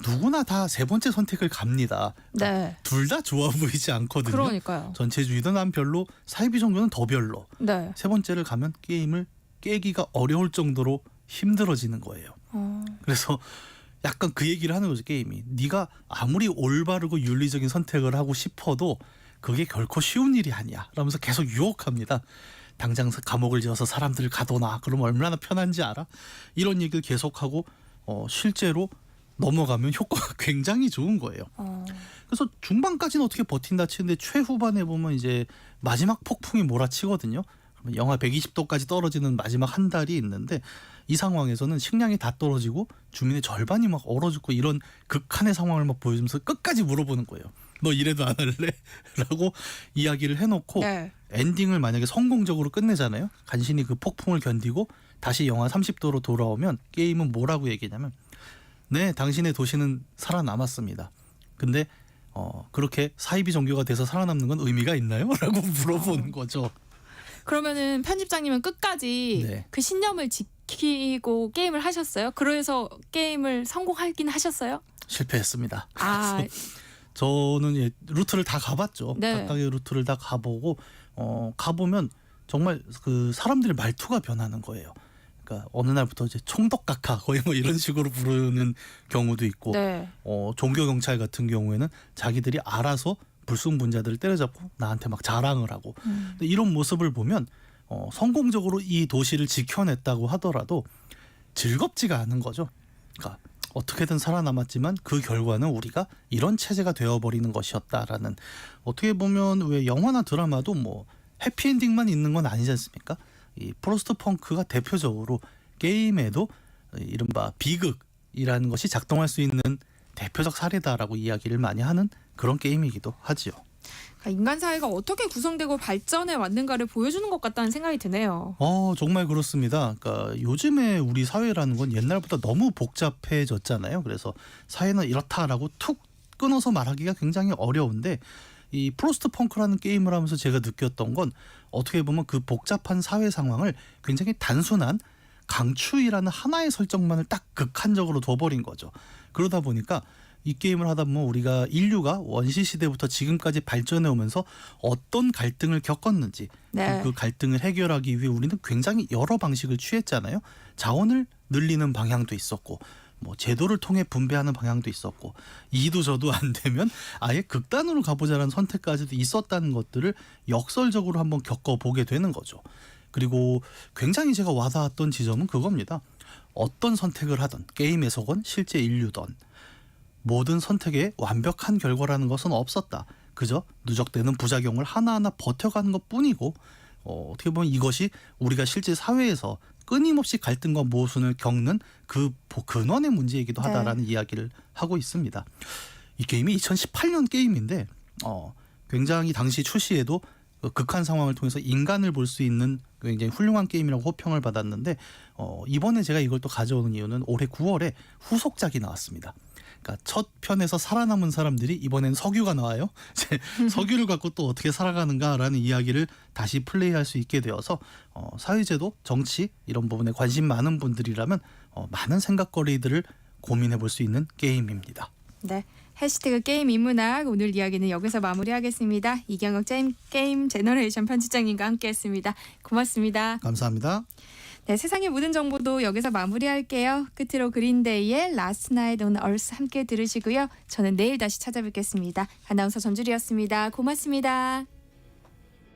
O: 누구나 다 3번째 선택을 갑니다.
A: 네.
O: 둘 다 좋아 보이지 않거든요.
A: 그러니까요.
O: 전체주의도 난 별로, 사이비 종교는 더 별로.
A: 네.
O: 3번째를 가면 게임을 깨기가 어려울 정도로 힘들어지는 거예요. 그래서 약간 그 얘기를 하는 거죠, 게임이. 네가 아무리 올바르고 윤리적인 선택을 하고 싶어도 그게 결코 쉬운 일이 아니야 라면서 계속 유혹합니다. 당장 감옥을 지어서 사람들을 가둬놔. 그러면 얼마나 편한지 알아? 이런 얘기를 계속하고 실제로 넘어가면 효과가 굉장히 좋은 거예요. 그래서 중반까지는 어떻게 버틴다 치는데 최후반에 보면 이제 마지막 폭풍이 몰아치거든요. 그러면 영하 120도까지 떨어지는 마지막 한 달이 있는데 이 상황에서는 식량이 다 떨어지고 주민의 절반이 막 얼어 죽고 이런 극한의 상황을 막 보여주면서 끝까지 물어보는 거예요. 너 이래도 안 할래? 라고 이야기를 해놓고
A: 네.
O: 엔딩을 만약에 성공적으로 끝내잖아요. 간신히 그 폭풍을 견디고 다시 영하 30도로 돌아오면 게임은 뭐라고 얘기냐면 네, 당신의 도시는 살아남았습니다. 근데 그렇게 사이비 종교가 돼서 살아남는 건 의미가 있나요? 라고 물어보는 거죠.
A: 그러면은 편집장님은 끝까지
O: 네.
A: 그 신념을 지키고 게임을 하셨어요? 그래서 게임을 성공하긴 하셨어요?
O: 실패했습니다.
A: 아,
O: 저는 루트를 다 가봤죠.
A: 네.
O: 각각의 루트를 다 가보고 가보면 정말 그 사람들의 말투가 변하는 거예요. 그러니까 어느 날부터 이제 총독각하 거의 뭐 이런 식으로 부르는 경우도 있고
A: 네.
O: 종교 경찰 같은 경우에는 자기들이 알아서 불순분자들을 때려잡고 나한테 막 자랑을 하고 근데 이런 모습을 보면 성공적으로 이 도시를 지켜냈다고 하더라도 즐겁지가 않은 거죠. 그러니까 어떻게든 살아남았지만 그 결과는 우리가 이런 체제가 되어버리는 것이었다라는 어떻게 보면 왜 영화나 드라마도 뭐 해피엔딩만 있는 건 아니지 않습니까? 이 프로스트 펑크가 대표적으로 게임에도 이른바 비극이라는 것이 작동할 수 있는 대표적 사례다라고 이야기를 많이 하는 그런 게임이기도 하지요.
A: 그러니까 인간 사회가 어떻게 구성되고 발전해 왔는가를 보여주는 것 같다는 생각이 드네요.
O: 정말 그렇습니다. 그러니까 요즘에 우리 사회라는 건 옛날보다 너무 복잡해졌잖아요. 그래서 사회는 이렇다라고 툭 끊어서 말하기가 굉장히 어려운데 이 프로스트 펑크라는 게임을 하면서 제가 느꼈던 건 어떻게 보면 그 복잡한 사회 상황을 굉장히 단순한 강추위라는 하나의 설정만을 딱 극한적으로 둬버린 거죠. 그러다 보니까 이 게임을 하다 보면 우리가 인류가 원시 시대부터 지금까지 발전해 오면서 어떤 갈등을 겪었는지
A: 네.
O: 그 갈등을 해결하기 위해 우리는 굉장히 여러 방식을 취했잖아요. 자원을 늘리는 방향도 있었고 뭐 제도를 통해 분배하는 방향도 있었고 이도 저도 안 되면 아예 극단으로 가보자라는 선택까지도 있었다는 것들을 역설적으로 한번 겪어보게 되는 거죠. 그리고 굉장히 제가 와닿았던 지점은 그겁니다. 어떤 선택을 하든 게임에서건 실제 인류든 모든 선택에 완벽한 결과라는 것은 없었다. 그저 누적되는 부작용을 하나하나 버텨가는 것뿐이고 어떻게 보면 이것이 우리가 실제 사회에서 끊임없이 갈등과 모순을 겪는 그 근원의 문제이기도 하다라는 이야기를 하고 있습니다. 이 게임이 2018년 게임인데 굉장히 당시 출시에도 극한 상황을 통해서 인간을 볼 수 있는 굉장히 훌륭한 게임이라고 호평을 받았는데 이번에 제가 이걸 또 가져오는 이유는 올해 9월에 후속작이 나왔습니다. 그러니까 첫 편에서 살아남은 사람들이 이번엔 석유가 나와요. 석유를 갖고 또 어떻게 살아가는가라는 이야기를 다시 플레이할 수 있게 되어서 사회제도, 정치 이런 부분에 관심 많은 분들이라면 많은 생각거리들을 고민해 볼 수 있는 게임입니다.
A: 네. 해시태그 게임 인문학 오늘 이야기는 여기서 마무리하겠습니다. 이경혁 게임 제너레이션 편집장님과 함께했습니다. 고맙습니다.
O: 감사합니다.
A: 네, 세상의 모든 정보도 여기서 마무리할게요. 끝으로 그린데이의 Last Night on Earth 함께 들으시고요. 저는 내일 다시 찾아뵙겠습니다. 아나운서 전주리였습니다. 고맙습니다.